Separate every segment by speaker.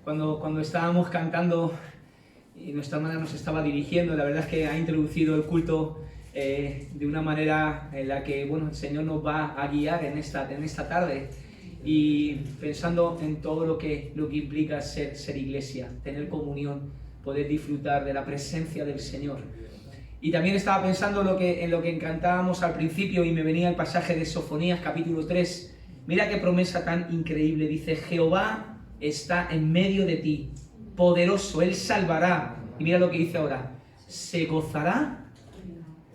Speaker 1: cuando estábamos cantando y nuestra hermana nos estaba dirigiendo, la verdad es que ha introducido el culto de una manera en la que, bueno, el Señor nos va a guiar en esta tarde, y pensando en todo lo que implica ser iglesia, tener comunión, poder disfrutar de la presencia del Señor. Y también estaba pensando en lo que cantábamos al principio, y me venía el pasaje de Sofonías capítulo 3. Mira qué promesa tan increíble. Dice: Jehová está en medio de ti, poderoso, Él salvará. Y mira lo que dice ahora: se gozará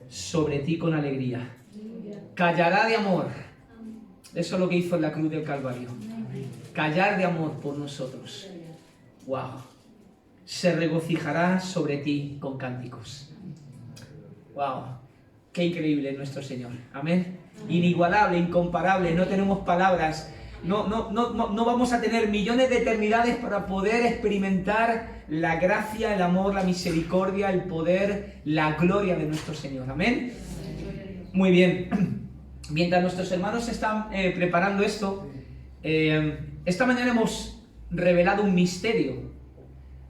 Speaker 1: sobre ti con alegría, callará de amor. Eso es lo que hizo en la cruz del Calvario, callar de amor por nosotros. ¡Wow! Se regocijará sobre ti con cánticos. ¡Wow! ¡Qué increíble es nuestro Señor! Amén. Inigualable, incomparable, no tenemos palabras. No vamos a tener millones de eternidades para poder experimentar la gracia, el amor, la misericordia, el poder, la gloria de nuestro Señor. Amén. Muy bien. Mientras nuestros hermanos están preparando esto, esta mañana hemos revelado un misterio.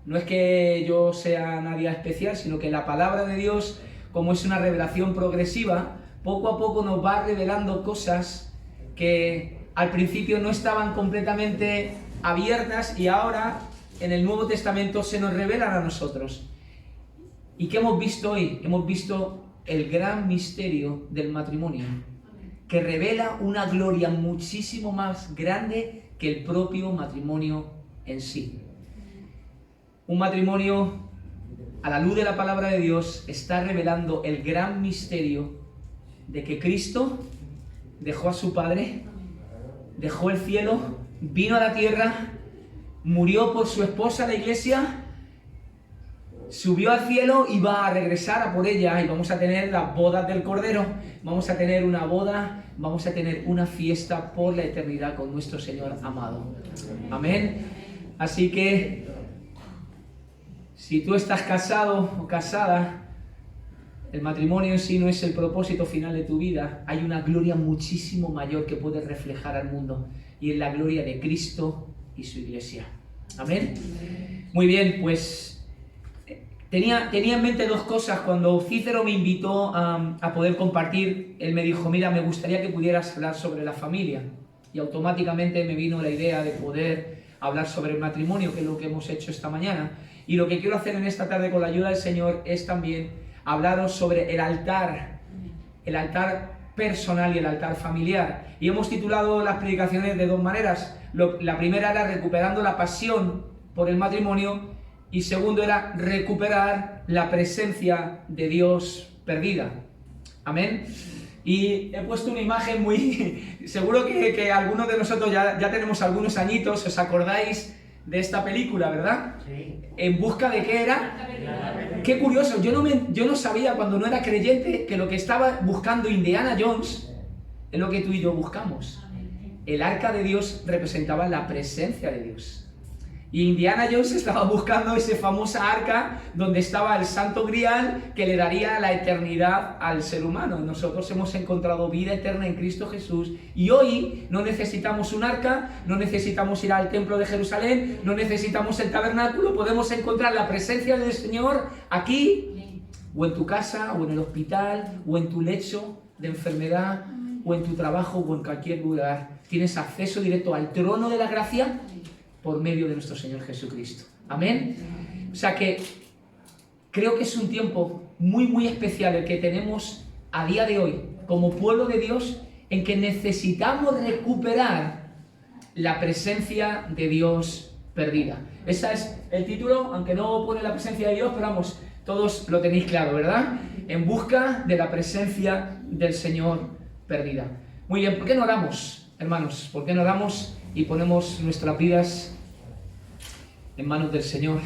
Speaker 1: No es que yo sea nadie especial, sino que la palabra de Dios, como es una revelación progresiva, poco a poco nos va revelando cosas que al principio no estaban completamente abiertas y ahora en el Nuevo Testamento se nos revelan a nosotros. ¿Y qué hemos visto hoy? Hemos visto el gran misterio del matrimonio, que revela una gloria muchísimo más grande que el propio matrimonio en sí. Un matrimonio, a la luz de la palabra de Dios, está revelando el gran misterio de que Cristo dejó a su Padre, dejó el cielo, vino a la tierra, murió por su esposa, la iglesia, subió al cielo y va a regresar a por ella, y vamos a tener las bodas del Cordero, vamos a tener una boda, vamos a tener una fiesta por la eternidad con nuestro Señor amado. Amén. Así que, si tú estás casado o casada, el matrimonio en sí no es el propósito final de tu vida. Hay una gloria muchísimo mayor que puedes reflejar al mundo, y es la gloria de Cristo y su iglesia. Amén. Muy bien, pues tenía en mente dos cosas. Cuando Cícero me invitó a poder compartir, él me dijo: mira, me gustaría que pudieras hablar sobre la familia. Y automáticamente me vino la idea de poder hablar sobre el matrimonio, que es lo que hemos hecho esta mañana. Y lo que quiero hacer en esta tarde, con la ayuda del Señor, es también hablaros sobre el altar personal y el altar familiar. Y hemos titulado las predicaciones de dos maneras. La primera era recuperando la pasión por el matrimonio, y segundo era recuperar la presencia de Dios perdida. Amén. Y he puesto una imagen muy... Seguro que algunos de nosotros ya tenemos algunos añitos, os acordáis de esta película, ¿verdad? Sí. ¿En busca de qué era? Qué curioso, yo no sabía cuando no era creyente que lo que estaba buscando Indiana Jones es lo que tú y yo buscamos. El arca de Dios representaba la presencia de Dios. Y Indiana Jones estaba buscando esa famosa arca donde estaba el Santo Grial, que le daría la eternidad al ser humano. Nosotros hemos encontrado vida eterna en Cristo Jesús, y hoy no necesitamos un arca, no necesitamos ir al templo de Jerusalén, no necesitamos el tabernáculo. Podemos encontrar la presencia del Señor aquí, o en tu casa, o en el hospital, o en tu lecho de enfermedad, o en tu trabajo, o en cualquier lugar. Tienes acceso directo al trono de la gracia por medio de nuestro Señor Jesucristo. Amén. O sea que creo que es un tiempo muy, muy especial el que tenemos a día de hoy como pueblo de Dios, en que necesitamos recuperar la presencia de Dios perdida. Ese es el título, aunque no pone la presencia de Dios, pero vamos, todos lo tenéis claro, ¿verdad? En busca de la presencia del Señor perdida. Muy bien, ¿por qué no oramos, hermanos? ¿Por qué no oramos y ponemos nuestras vidas en manos del Señor?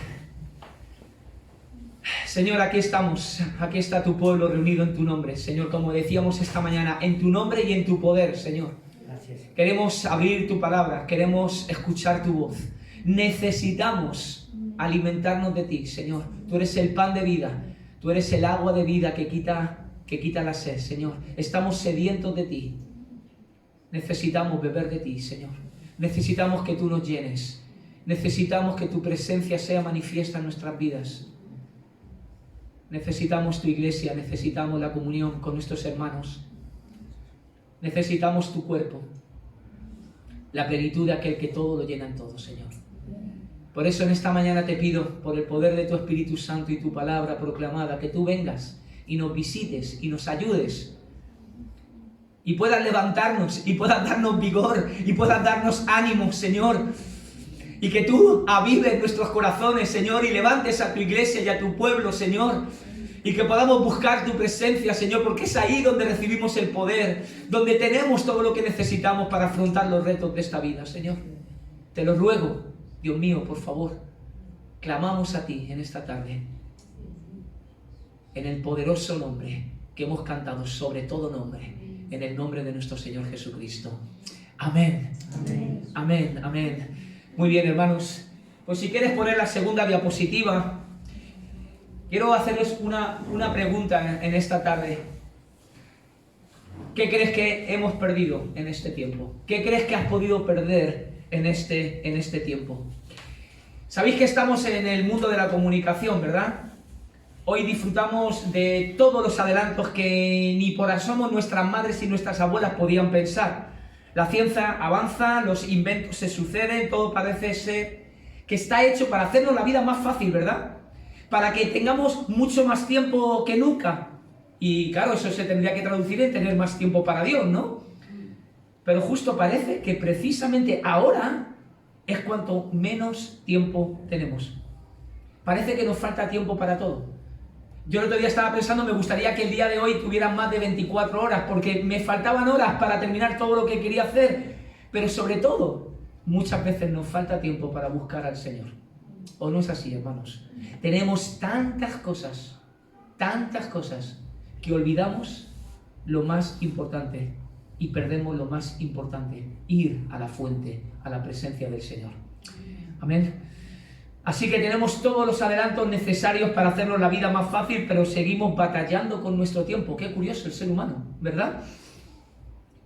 Speaker 1: Señor, aquí estamos, aquí está tu pueblo reunido en tu nombre, Señor, como decíamos esta mañana, en tu nombre y en tu poder, Señor. Gracias. Queremos abrir tu palabra, queremos escuchar tu voz. Necesitamos alimentarnos de ti, Señor. Tú eres el pan de vida, tú eres el agua de vida que quita la sed, Señor. Estamos sedientos de ti. Necesitamos beber de ti, Señor. Necesitamos que tú nos llenes. necesitamos que tu presencia sea manifiesta en nuestras vidas. Necesitamos tu iglesia, necesitamos la comunión con nuestros hermanos. Necesitamos tu cuerpo, la plenitud de aquel que todo lo llena en todo, Señor. Por eso en esta mañana te pido, por el poder de tu Espíritu Santo y tu palabra proclamada, que tú vengas y nos visites y nos ayudes y puedas levantarnos y puedas darnos vigor y puedas darnos ánimo, Señor, y que tú avives nuestros corazones, Señor, y levantes a tu iglesia y a tu pueblo, Señor, y que podamos buscar tu presencia, Señor, porque es ahí donde recibimos el poder, donde tenemos todo lo que necesitamos para afrontar los retos de esta vida, Señor. Te lo ruego, Dios mío, por favor, clamamos a ti en esta tarde, en el poderoso nombre que hemos cantado sobre todo nombre, en el nombre de nuestro Señor Jesucristo. Amén. Amén. Amén. Amén. Muy bien, hermanos. Pues si quieres poner la segunda diapositiva, quiero hacerles una pregunta en esta tarde. ¿Qué crees que hemos perdido en este tiempo? ¿Qué crees que has podido perder en este tiempo? Sabéis que estamos en el mundo de la comunicación, ¿verdad? Hoy disfrutamos de todos los adelantos que ni por asomo nuestras madres y nuestras abuelas podían pensar. La ciencia avanza, los inventos se suceden, todo parece ser que está hecho para hacernos la vida más fácil, ¿verdad? Para que tengamos mucho más tiempo que nunca. Y claro, eso se tendría que traducir en tener más tiempo para Dios, ¿no? Pero justo parece que precisamente ahora es cuanto menos tiempo tenemos. Parece que nos falta tiempo para todo. Yo el otro día estaba pensando, me gustaría que el día de hoy tuvieran más de 24 horas, porque me faltaban horas para terminar todo lo que quería hacer. Pero sobre todo, muchas veces nos falta tiempo para buscar al Señor. ¿O no es así, hermanos? Tenemos tantas cosas, que olvidamos lo más importante y perdemos lo más importante, ir a la fuente, a la presencia del Señor. Amén. Así que tenemos todos los adelantos necesarios para hacernos la vida más fácil, pero seguimos batallando con nuestro tiempo. Qué curioso el ser humano, ¿verdad?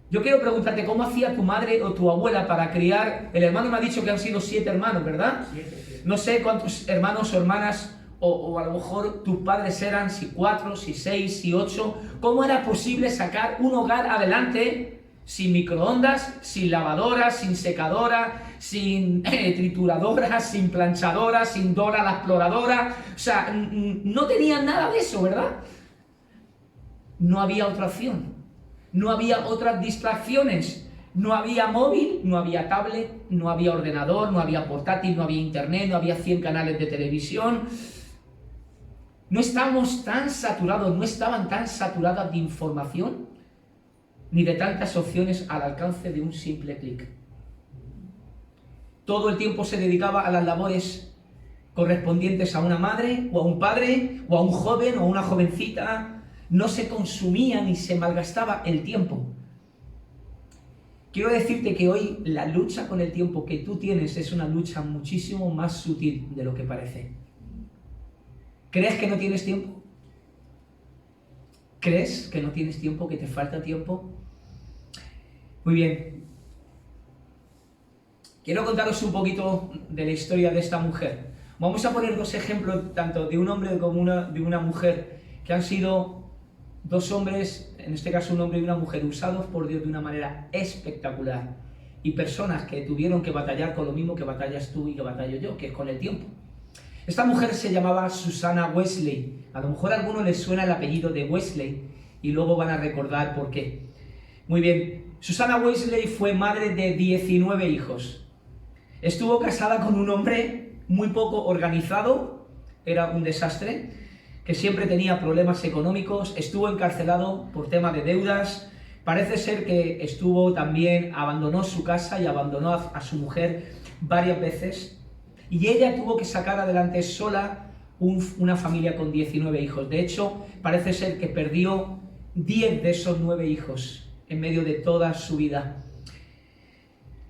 Speaker 1: Yo quiero preguntarte, ¿cómo hacía tu madre o tu abuela para criar? El hermano me ha dicho que han sido 7 hermanos, ¿verdad? 7. No sé cuántos hermanos o hermanas, o a lo mejor tus padres eran, si 4, si 6, si 8. ¿Cómo era posible sacar un hogar adelante sin microondas, sin lavadora, sin secadora, sin trituradora, sin planchadora, sin Dora la exploradora? O sea, no tenían nada de eso, ¿verdad? No había otra opción, no había otras distracciones, no había móvil, no había tablet, no había ordenador, no había portátil, no había internet, no había 100 canales de televisión. No estábamos tan saturados, no estaban tan saturadas de información, ni de tantas opciones al alcance de un simple clic. Todo el tiempo se dedicaba a las labores correspondientes a una madre, o a un padre, o a un joven, o a una jovencita. No se consumía ni se malgastaba el tiempo. Quiero decirte que hoy la lucha con el tiempo que tú tienes es una lucha muchísimo más sutil de lo que parece. ¿Crees que no tienes tiempo? ¿Crees que no tienes tiempo, que te falta tiempo? Muy bien. Quiero contaros un poquito de la historia de esta mujer. Vamos a poner 2 ejemplos, tanto de un hombre como de una mujer, que han sido 2 hombres, en este caso un hombre y una mujer, usados por Dios de una manera espectacular. Y personas que tuvieron que batallar con lo mismo que batallas tú y que batallo yo, que es con el tiempo. Esta mujer se llamaba Susannah Wesley. A lo mejor a alguno les suena el apellido de Wesley y luego van a recordar por qué. Muy bien, Susannah Wesley fue madre de 19 hijos. Estuvo casada con un hombre muy poco organizado, era un desastre, que siempre tenía problemas económicos, estuvo encarcelado por tema de deudas. Parece ser que abandonó su casa y abandonó a su mujer varias veces. Y ella tuvo que sacar adelante sola una familia con 19 hijos. De hecho, parece ser que perdió 10 de esos 9 hijos en medio de toda su vida.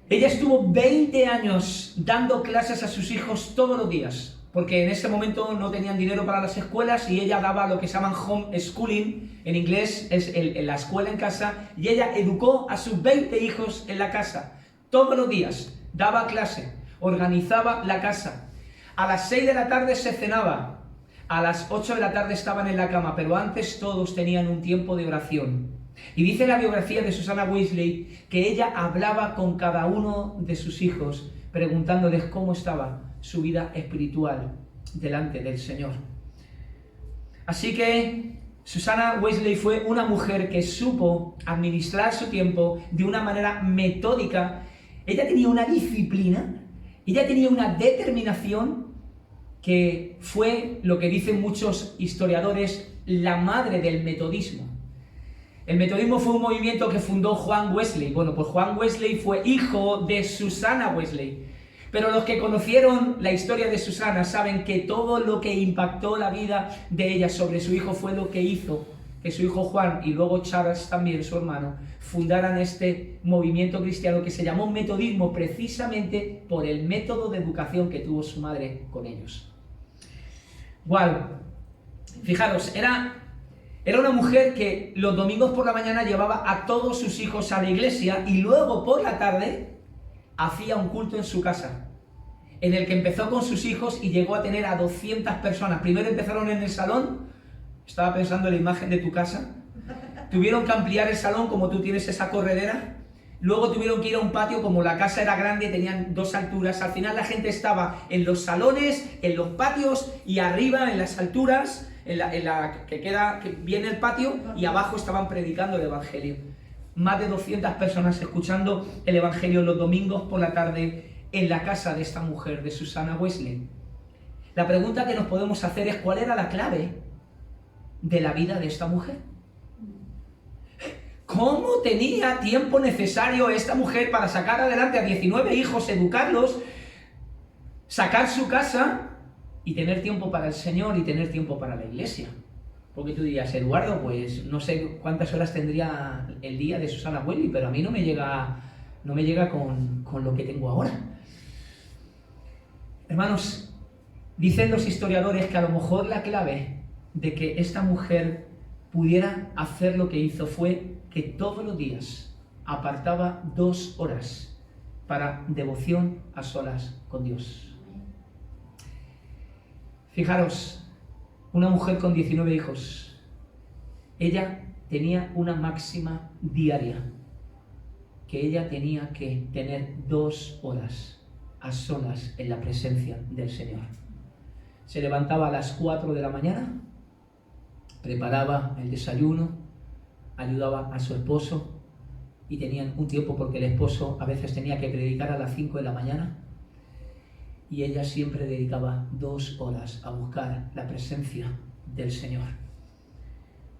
Speaker 1: Ella estuvo 20 años dando clases a sus hijos todos los días, porque en ese momento no tenían dinero para las escuelas y ella daba lo que se llaman homeschooling, en inglés es la escuela en casa, y ella educó a sus 20 hijos en la casa, todos los días, daba clase. organizaba la casa. A las 6 de la tarde se cenaba, a las 8 de la tarde estaban en la cama, pero antes todos tenían un tiempo de oración. Y dice la biografía de Susana Wesley que ella hablaba con cada uno de sus hijos, preguntándoles cómo estaba su vida espiritual delante del Señor. Así que Susana Wesley fue una mujer que supo administrar su tiempo de una manera metódica. Ella tenía una disciplina, ella tenía una determinación que fue, lo que dicen muchos historiadores, la madre del metodismo. El metodismo fue un movimiento que fundó Juan Wesley. Bueno, pues Juan Wesley fue hijo de Susana Wesley. Pero los que conocieron la historia de Susana saben que todo lo que impactó la vida de ella sobre su hijo fue lo que hizo que su hijo Juan y luego Charles también, su hermano, fundaran este movimiento cristiano que se llamó metodismo precisamente por el método de educación que tuvo su madre con ellos. ¡Wow! Fijaros, era una mujer que los domingos por la mañana llevaba a todos sus hijos a la iglesia y luego por la tarde hacía un culto en su casa, en el que empezó con sus hijos y llegó a tener a 200 personas. Primero empezaron en el salón, estaba pensando en la imagen de tu casa, tuvieron que ampliar el salón como tú tienes esa corredera, luego tuvieron que ir a un patio, como la casa era grande, tenían 2 alturas, al final la gente estaba en los salones, en los patios y arriba en las alturas, en la que viene el patio, y abajo estaban predicando el evangelio. Más de 200 personas escuchando el evangelio los domingos por la tarde en la casa de esta mujer, de Susana Wesley. La pregunta que nos podemos hacer es: ¿cuál era la clave de la vida de esta mujer? ¿Cómo tenía tiempo necesario esta mujer para sacar adelante a 19 hijos, educarlos, sacar su casa y tener tiempo para el Señor y tener tiempo para la iglesia? Porque tú dirías: Eduardo, pues no sé cuántas horas tendría el día de Susana Wesley, pero a mí no me llega con lo que tengo ahora. Hermanos, dicen los historiadores que a lo mejor la clave de que esta mujer pudiera hacer lo que hizo fue que todos los días apartaba 2 horas para devoción a solas con Dios. Fijaros, una mujer con 19 hijos, ella tenía una máxima diaria, que ella tenía que tener 2 horas a solas en la presencia del Señor. Se levantaba a las 4 de la mañana, preparaba el desayuno, ayudaba a su esposo y tenían un tiempo porque el esposo a veces tenía que predicar a las 5 de la mañana y ella siempre dedicaba 2 horas a buscar la presencia del Señor.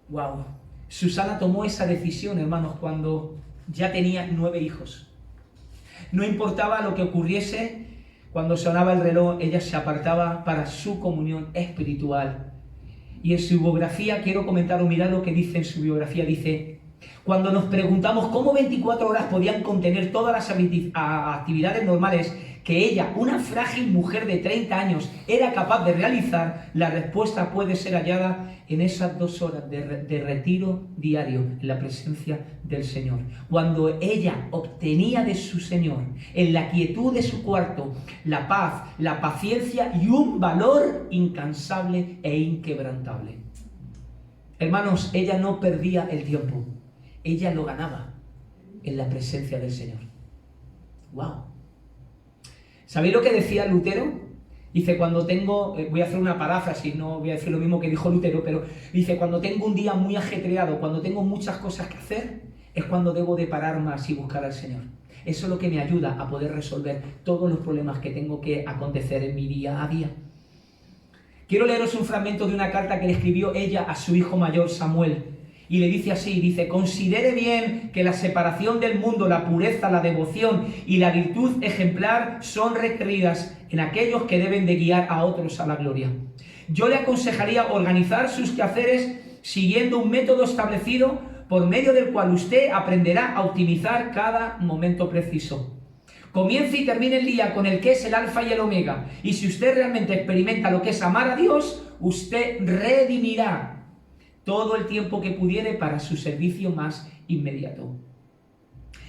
Speaker 1: ¡Wow! Susana tomó esa decisión, hermanos, cuando ya tenía 9 hijos. No importaba lo que ocurriese, cuando sonaba el reloj, ella se apartaba para su comunión espiritual. Y en su biografía, quiero comentar o mirar lo que dice en su biografía, dice: cuando nos preguntamos cómo 24 horas podían contener todas las actividades normales que ella, una frágil mujer de 30 años, era capaz de realizar, la respuesta puede ser hallada en esas 2 horas de retiro diario en la presencia del Señor. Cuando ella obtenía de su Señor, en la quietud de su cuarto, la paz, la paciencia y un valor incansable e inquebrantable. Hermanos, ella no perdía el tiempo, ella lo ganaba en la presencia del Señor. ¡Wow! ¿Sabéis lo que decía Lutero? Dice: cuando tengo, voy a hacer una paráfrasis, no voy a decir lo mismo que dijo Lutero, pero dice: cuando tengo un día muy ajetreado, cuando tengo muchas cosas que hacer, es cuando debo de parar más y buscar al Señor. Eso es lo que me ayuda a poder resolver todos los problemas que tengo que acontecer en mi día a día. Quiero leeros un fragmento de una carta que le escribió ella a su hijo mayor Samuel. Y le dice así, dice: considere bien que la separación del mundo, la pureza, la devoción y la virtud ejemplar son requeridas en aquellos que deben de guiar a otros a la gloria. Yo le aconsejaría organizar sus quehaceres siguiendo un método establecido por medio del cual usted aprenderá a optimizar cada momento preciso. Comience y termine el día con el que es el alfa y el omega. Y si usted realmente experimenta lo que es amar a Dios, usted redimirá todo el tiempo que pudiere para su servicio más inmediato.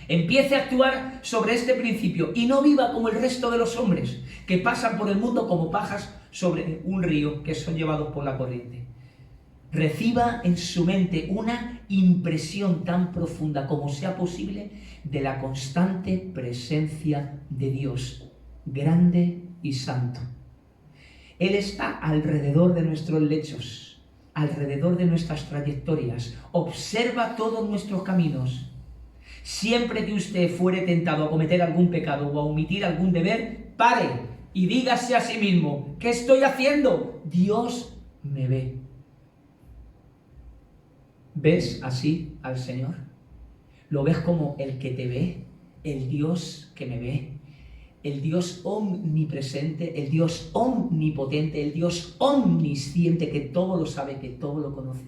Speaker 1: Empiece a actuar sobre este principio y no viva como el resto de los hombres que pasan por el mundo como pajas sobre un río que son llevados por la corriente. Reciba en su mente una impresión tan profunda como sea posible de la constante presencia de Dios, grande y santo. Él está alrededor de nuestros lechos, alrededor de nuestras trayectorias, observa todos nuestros caminos. Siempre que usted fuere tentado a cometer algún pecado o a omitir algún deber, pare y dígase a sí mismo: ¿qué estoy haciendo? Dios me ve. ¿Ves así al Señor? ¿Lo ves como el que te ve? El Dios que me ve. El Dios omnipresente, el Dios omnipotente, el Dios omnisciente, que todo lo sabe, que todo lo conoce.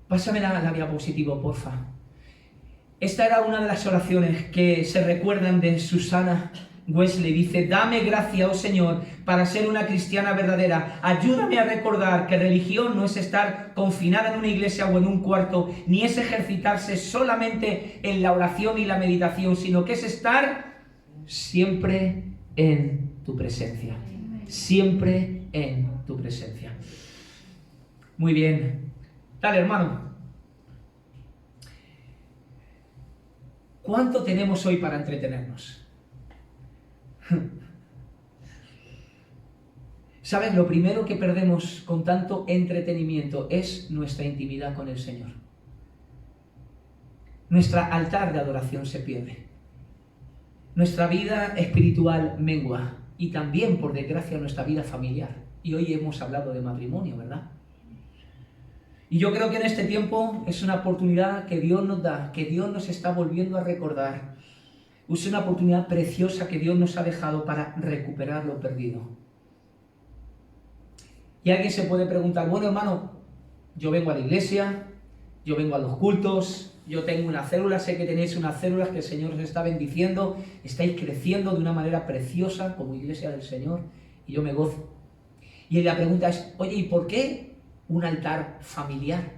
Speaker 1: Pásame la diapositiva, porfa. Esta era una de las oraciones que se recuerdan de Susana Wesley. Dice: dame gracia, oh Señor, para ser una cristiana verdadera. Ayúdame a recordar que religión no es estar confinada en una iglesia o en un cuarto, ni es ejercitarse solamente en la oración y la meditación, sino que es estar siempre en tu presencia. Siempre en tu presencia. Muy bien. Dale, hermano. ¿Cuánto tenemos hoy para entretenernos? ¿Sabes? Lo primero que perdemos con tanto entretenimiento es nuestra intimidad con el Señor. Nuestro altar de adoración se pierde. Nuestra vida espiritual mengua. Y también, por desgracia, nuestra vida familiar. Y hoy hemos hablado de matrimonio, ¿verdad? Y yo creo que en este tiempo es una oportunidad que Dios nos da, que Dios nos está volviendo a recordar. Es una oportunidad preciosa que Dios nos ha dejado para recuperar lo perdido. Y alguien se puede preguntar: bueno, hermano, yo vengo a la iglesia, yo vengo a los cultos, yo tengo una célula, sé que tenéis unas células que el Señor os está bendiciendo, estáis creciendo de una manera preciosa como iglesia del Señor, y yo me gozo. Y la pregunta es: oye, ¿y por qué un altar familiar?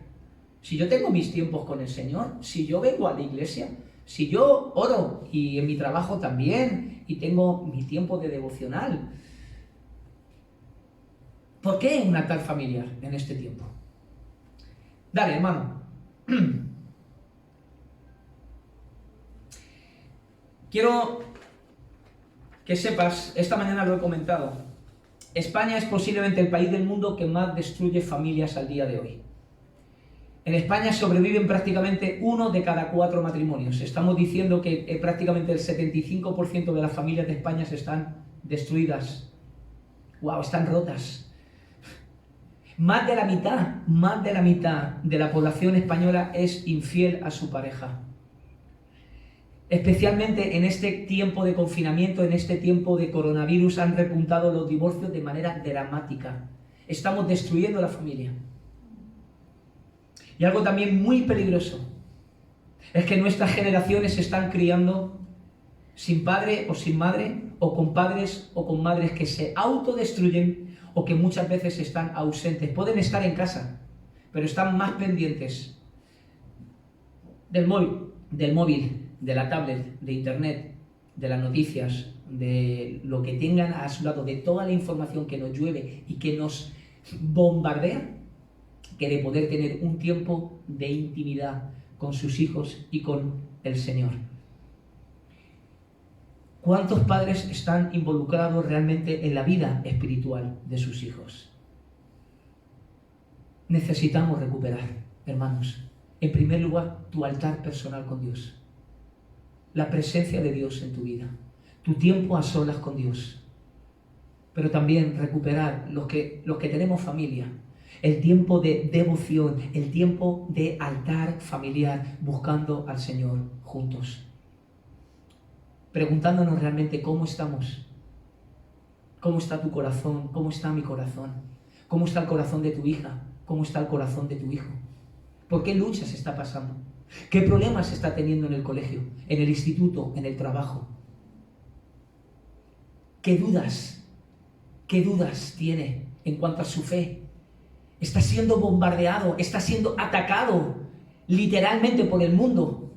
Speaker 1: Si yo tengo mis tiempos con el Señor, si yo vengo a la iglesia, si yo oro y en mi trabajo también, y tengo mi tiempo de devocional, ¿por qué un altar familiar en este tiempo? Dale, hermano. Quiero que sepas, esta mañana lo he comentado, España es posiblemente el país del mundo que más destruye familias al día de hoy. En España sobreviven prácticamente 1 de cada 4 matrimonios. Estamos diciendo que prácticamente el 75% de las familias de España están destruidas. ¡Wow! Están rotas. Más de la mitad de la población española es infiel a su pareja. Especialmente en este tiempo de confinamiento, en este tiempo de coronavirus, han repuntado los divorcios de manera dramática. Estamos destruyendo la familia. Y algo también muy peligroso es que nuestras generaciones se están criando sin padre o sin madre, o con padres o con madres que se autodestruyen o que muchas veces están ausentes. Pueden estar en casa, pero están más pendientes del móvil, de la tablet, de internet, de las noticias, de lo que tengan a su lado, de toda la información que nos llueve y que nos bombardea, que de poder tener un tiempo de intimidad con sus hijos y con el Señor. ¿Cuántos padres están involucrados realmente en la vida espiritual de sus hijos? Necesitamos recuperar, hermanos, en primer lugar, tu altar personal con Dios. La presencia de Dios en tu vida. Tu tiempo a solas con Dios. Pero también recuperar los que tenemos familia. El tiempo de devoción, el tiempo de altar familiar, buscando al Señor juntos. Preguntándonos realmente cómo estamos. ¿Cómo está tu corazón? ¿Cómo está mi corazón? ¿Cómo está el corazón de tu hija? ¿Cómo está el corazón de tu hijo? ¿Por qué luchas está pasando? ¿Qué problemas está teniendo en el colegio, en el instituto, en el trabajo? ¿Qué dudas tiene en cuanto a su fe? Está siendo bombardeado, está siendo atacado literalmente por el mundo.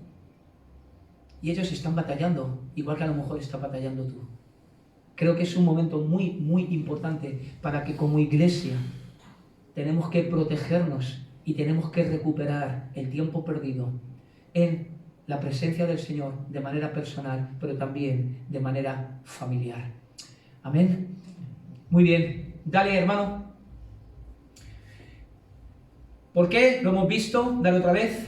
Speaker 1: Y ellos están batallando, igual que a lo mejor estás batallando tú. Creo que es un momento muy, muy importante para que como iglesia tenemos que protegernos y tenemos que recuperar el tiempo perdido en la presencia del Señor de manera personal, pero también de manera familiar. Amén. Muy bien. Dale, hermano. ¿Por qué? Lo hemos visto. Dale otra vez.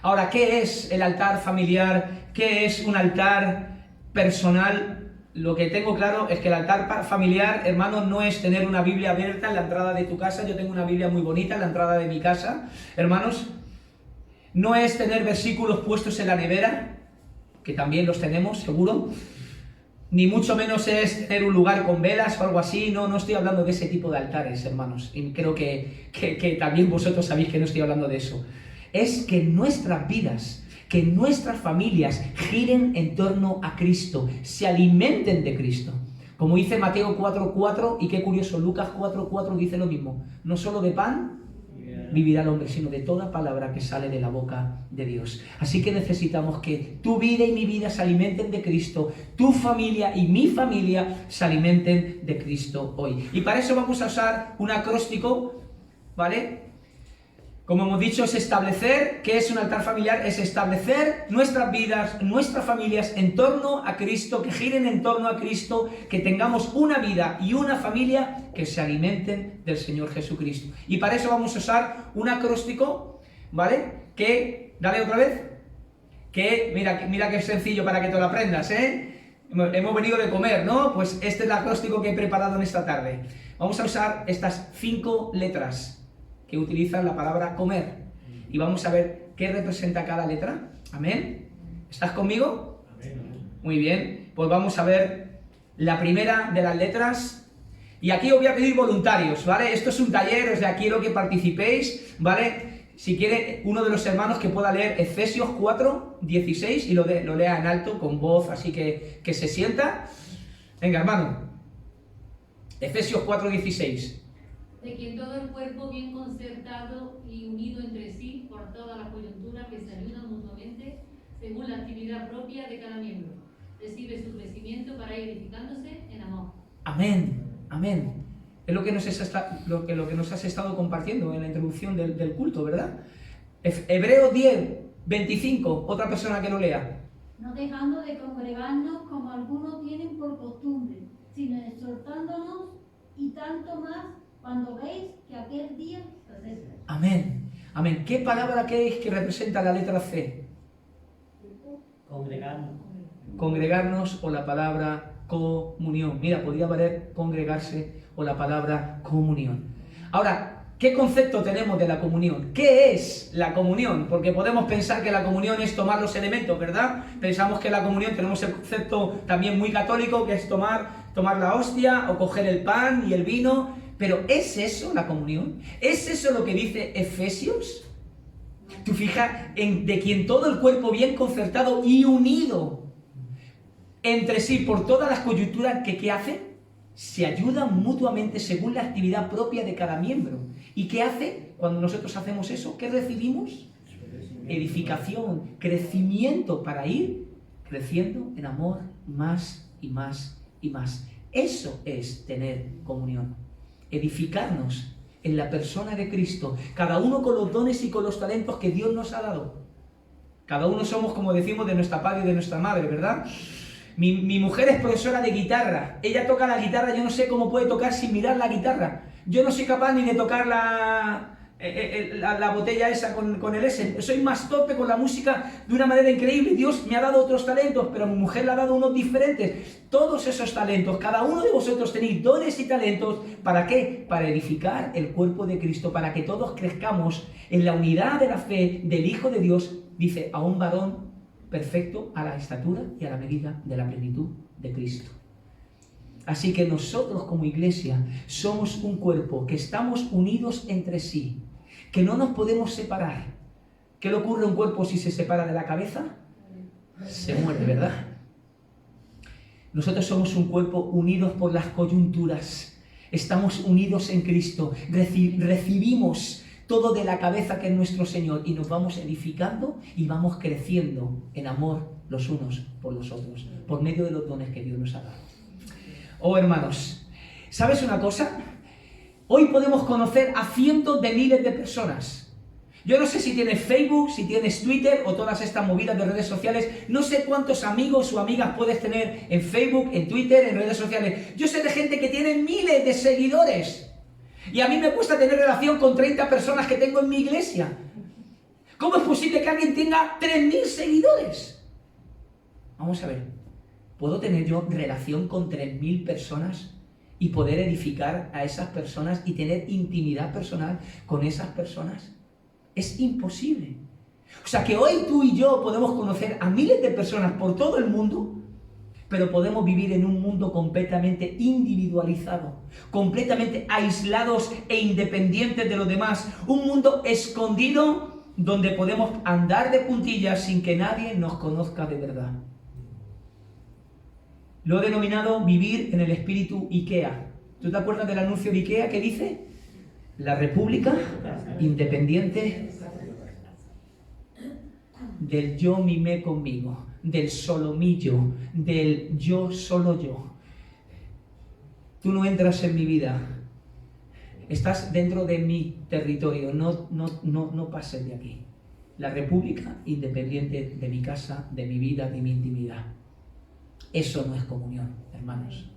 Speaker 1: Ahora, ¿qué es el altar familiar? ¿Qué es un altar personal? Lo que tengo claro es que el altar familiar, hermanos, no es tener una Biblia abierta en la entrada de tu casa. Yo tengo una Biblia muy bonita en la entrada de mi casa. Hermanos, no es tener versículos puestos en la nevera, que también los tenemos, seguro. Ni mucho menos es tener un lugar con velas o algo así. No estoy hablando de ese tipo de altares, hermanos. Y creo que también vosotros sabéis que no estoy hablando de eso. Es que nuestras vidas, que nuestras familias giren en torno a Cristo, se alimenten de Cristo. Como dice Mateo 4:4, y qué curioso, Lucas 4:4 dice lo mismo. No solo de pan vivirá el hombre, sino de toda palabra que sale de la boca de Dios. Así que necesitamos que tu vida y mi vida se alimenten de Cristo, tu familia y mi familia se alimenten de Cristo hoy. Y para eso vamos a usar un acróstico, ¿vale? Como hemos dicho, es establecer, ¿qué es un altar familiar? Es establecer nuestras vidas, nuestras familias en torno a Cristo, que giren en torno a Cristo, que tengamos una vida y una familia que se alimenten del Señor Jesucristo. Y para eso vamos a usar un acróstico, ¿vale? Que, dale otra vez, que, mira que sencillo para que te lo aprendas, ¿eh? Hemos venido de comer, ¿no? Pues este es el acróstico que he preparado en esta tarde. Vamos a usar estas 5 letras que utilizan la palabra comer. Y vamos a ver qué representa cada letra. ¿Amén? ¿Estás conmigo? Amén. Muy bien. Pues vamos a ver la primera de las letras. Y aquí os voy a pedir voluntarios, ¿vale? Esto es un taller, o sea, quiero que participéis, ¿vale? Si quiere uno de los hermanos que pueda leer Efesios 4:16 y lo lea en alto, con voz, así que se sienta. Venga, hermano. Efesios 4:16.
Speaker 2: De quien todo el cuerpo bien concertado y unido entre sí por toda la coyuntura que se ayudan mutuamente según la actividad propia de cada miembro, recibe su crecimiento para ir edificándose en amor.
Speaker 1: Amén, amén. Es lo que nos has estado compartiendo en la introducción del culto, ¿verdad? Hebreos 10:25, otra persona que lo lea.
Speaker 3: No dejando de congregarnos como algunos tienen por costumbre, sino exhortándonos y tanto más cuando veis que aquel día se acerca.
Speaker 1: Amén, amén. ¿Qué palabra creéis que representa la letra C?
Speaker 4: Congregarnos.
Speaker 1: Congregarnos o la palabra comunión. Mira, podría valer congregarse o la palabra comunión. Ahora, ¿qué concepto tenemos de la comunión? ¿Qué es la comunión? Porque podemos pensar que la comunión es tomar los elementos, ¿verdad? Pensamos que la comunión, tenemos el concepto también muy católico, que es tomar la hostia o coger el pan y el vino. Pero ¿es eso la comunión? ¿Es eso lo que dice Efesios? Tú fijas de quien todo el cuerpo bien concertado y unido entre sí por todas las coyunturas que ¿qué hace? Se ayudan mutuamente según la actividad propia de cada miembro. ¿Y qué hace cuando nosotros hacemos eso? ¿Qué recibimos? Edificación, crecimiento para ir creciendo en amor más y más y más. Eso es tener comunión. Edificarnos en la persona de Cristo, cada uno con los dones y con los talentos que Dios nos ha dado. Cada uno somos, como decimos, de nuestra padre y de nuestra madre, ¿verdad? Mi mujer es profesora de guitarra, ella toca la guitarra, yo no sé cómo puede tocar sin mirar la guitarra. Yo no soy capaz ni de tocar la botella esa con el S. Soy más torpe con la música de una manera increíble. Dios me ha dado otros talentos, pero a mi mujer le ha dado unos diferentes. Todos esos talentos, cada uno de vosotros tenéis dones y talentos. ¿Para qué? Para edificar el cuerpo de Cristo, para que todos crezcamos en la unidad de la fe del Hijo de Dios, dice, a un varón perfecto a la estatura y a la medida de la plenitud de Cristo. Así que nosotros como iglesia somos un cuerpo que estamos unidos entre sí, que no nos podemos separar. ¿Qué le ocurre a un cuerpo si se separa de la cabeza? Se muere, ¿verdad? Nosotros somos un cuerpo unidos por las coyunturas. Estamos unidos en Cristo. Recibimos todo de la cabeza que es nuestro Señor, y nos vamos edificando y vamos creciendo en amor los unos por los otros, por medio de los dones que Dios nos ha dado. Oh, hermanos, ¿sabes una cosa? Hoy podemos conocer a cientos de miles de personas. Yo no sé si tienes Facebook, si tienes Twitter o todas estas movidas de redes sociales. No sé cuántos amigos o amigas puedes tener en Facebook, en Twitter, en redes sociales. Yo sé de gente que tiene miles de seguidores. Y a mí me cuesta tener relación con 30 personas que tengo en mi iglesia. ¿Cómo es posible que alguien tenga 3.000 seguidores? Vamos a ver. ¿Puedo tener yo relación con 3.000 personas y poder edificar a esas personas y tener intimidad personal con esas personas? Es imposible. O sea que hoy tú y yo podemos conocer a miles de personas por todo el mundo, pero podemos vivir en un mundo completamente individualizado, completamente aislados e independientes de los demás. Un mundo escondido donde podemos andar de puntillas sin que nadie nos conozca de verdad. Lo he denominado vivir en el espíritu IKEA. ¿Tú te acuerdas del anuncio de IKEA que dice? La República Independiente del yo mimé conmigo, del solomillo, del yo solo yo. Tú no entras en mi vida, estás dentro de mi territorio, no pases de aquí. La República Independiente de mi casa, de mi vida, de mi intimidad. Eso no es comunión, hermanos.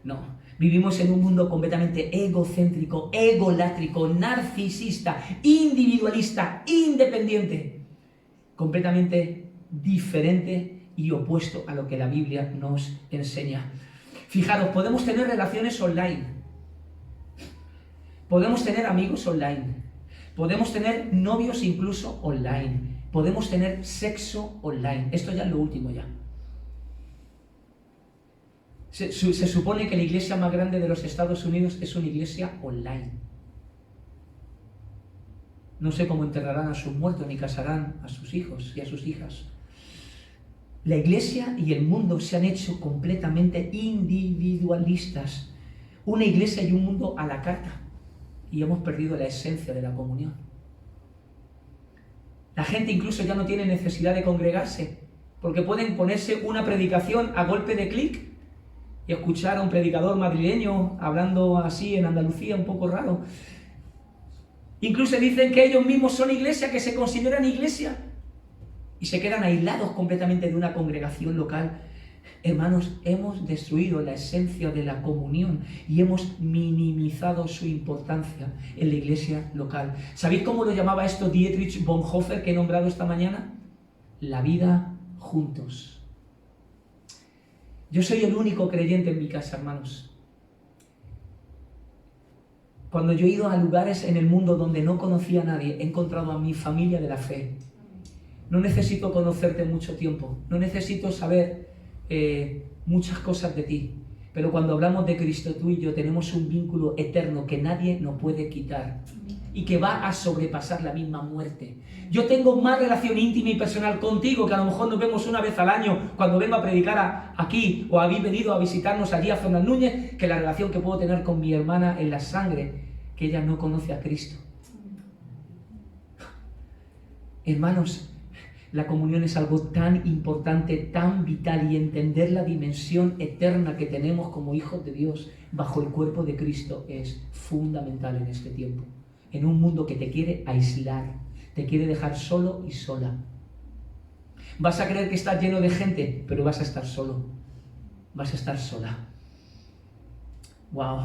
Speaker 1: No, vivimos en un mundo completamente egocéntrico, egolátrico, narcisista, individualista, independiente, completamente diferente y opuesto a lo que la Biblia nos enseña. Fijaros, podemos tener relaciones online, podemos tener amigos online, podemos tener novios incluso online, podemos tener sexo online. Esto ya es lo último ya. Se supone que la iglesia más grande de los Estados Unidos es una iglesia online. No sé cómo enterrarán a sus muertos ni casarán a sus hijos y a sus hijas. La iglesia y el mundo se han hecho completamente individualistas. Una iglesia y un mundo a la carta. Y hemos perdido la esencia de la comunión. La gente incluso ya no tiene necesidad de congregarse, porque pueden ponerse una predicación a golpe de clic y escuchar a un predicador madrileño hablando así en Andalucía, un poco raro. Incluso dicen que ellos mismos son iglesia, que se consideran iglesia, y se quedan aislados completamente de una congregación local. Hermanos, hemos destruido la esencia de la comunión y hemos minimizado su importancia en la iglesia local. ¿Sabéis cómo lo llamaba esto Dietrich Bonhoeffer, que he nombrado esta mañana? La vida juntos. Yo soy el único creyente en mi casa, hermanos. Cuando yo he ido a lugares en el mundo donde no conocía a nadie, he encontrado a mi familia de la fe. No necesito conocerte mucho tiempo, no necesito saber muchas cosas de ti, pero cuando hablamos de Cristo, tú y yo tenemos un vínculo eterno que nadie nos puede quitar y que va a sobrepasar la misma muerte. Yo tengo más relación íntima y personal contigo, que a lo mejor nos vemos una vez al año cuando vengo a predicar aquí, o habéis venido a visitarnos allí a Fernández Núñez, que la relación que puedo tener con mi hermana en la sangre, que ella no conoce a Cristo. Hermanos, la comunión es algo tan importante, tan vital, y entender la dimensión eterna que tenemos como hijos de Dios bajo el cuerpo de Cristo es fundamental en este tiempo. En un mundo que te quiere aislar, te quiere dejar solo y sola. Vas a creer que estás lleno de gente, pero vas a estar solo. Vas a estar sola. ¡Wow!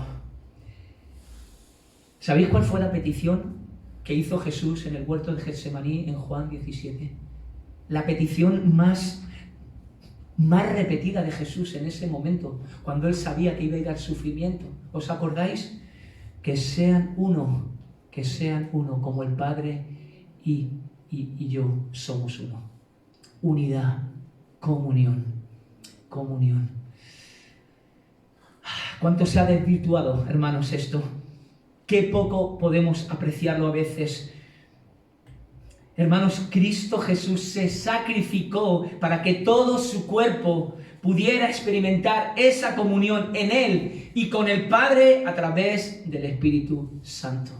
Speaker 1: ¿Sabéis cuál fue la petición que hizo Jesús en el huerto de Getsemaní en Juan 17? La petición más repetida de Jesús en ese momento, cuando él sabía que iba a ir al sufrimiento. ¿Os acordáis? Que sean uno como el Padre y yo somos uno. Unidad, comunión. ¿Cuánto se ha desvirtuado, hermanos, esto? Qué poco podemos apreciarlo a veces. Hermanos, Cristo Jesús se sacrificó para que todo su cuerpo pudiera experimentar esa comunión en Él y con el Padre a través del Espíritu Santo.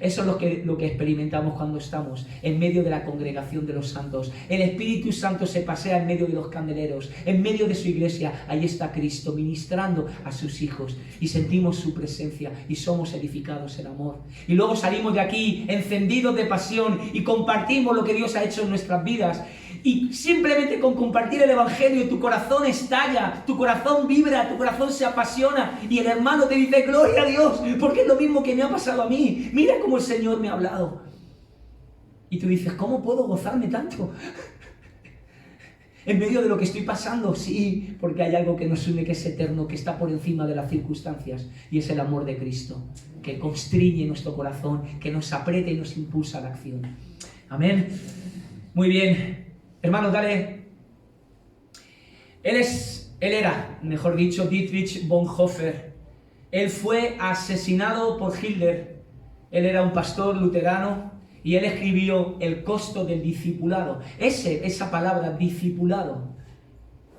Speaker 1: Eso es lo que experimentamos cuando estamos en medio de la congregación de los santos. El Espíritu Santo se pasea en medio de los candeleros, en medio de su iglesia. Ahí está Cristo ministrando a sus hijos y sentimos su presencia y somos edificados en amor. Y luego salimos de aquí encendidos de pasión y compartimos lo que Dios ha hecho en nuestras vidas. Y simplemente con compartir el Evangelio tu corazón estalla, tu corazón vibra, tu corazón se apasiona y el hermano te dice gloria a Dios, porque es lo mismo que me ha pasado a mí. Mira cómo el Señor me ha hablado. Y tú dices, ¿cómo puedo gozarme tanto? En medio de lo que estoy pasando, sí, porque hay algo que nos une, que es eterno, que está por encima de las circunstancias, y es el amor de Cristo, que constriñe nuestro corazón, que nos aprieta y nos impulsa a la acción. Amén. Muy bien. Hermanos, dale. Él era, mejor dicho, Dietrich Bonhoeffer. Él fue asesinado por Hitler. Él era un pastor luterano y él escribió El costo del discipulado. Esa palabra, discipulado,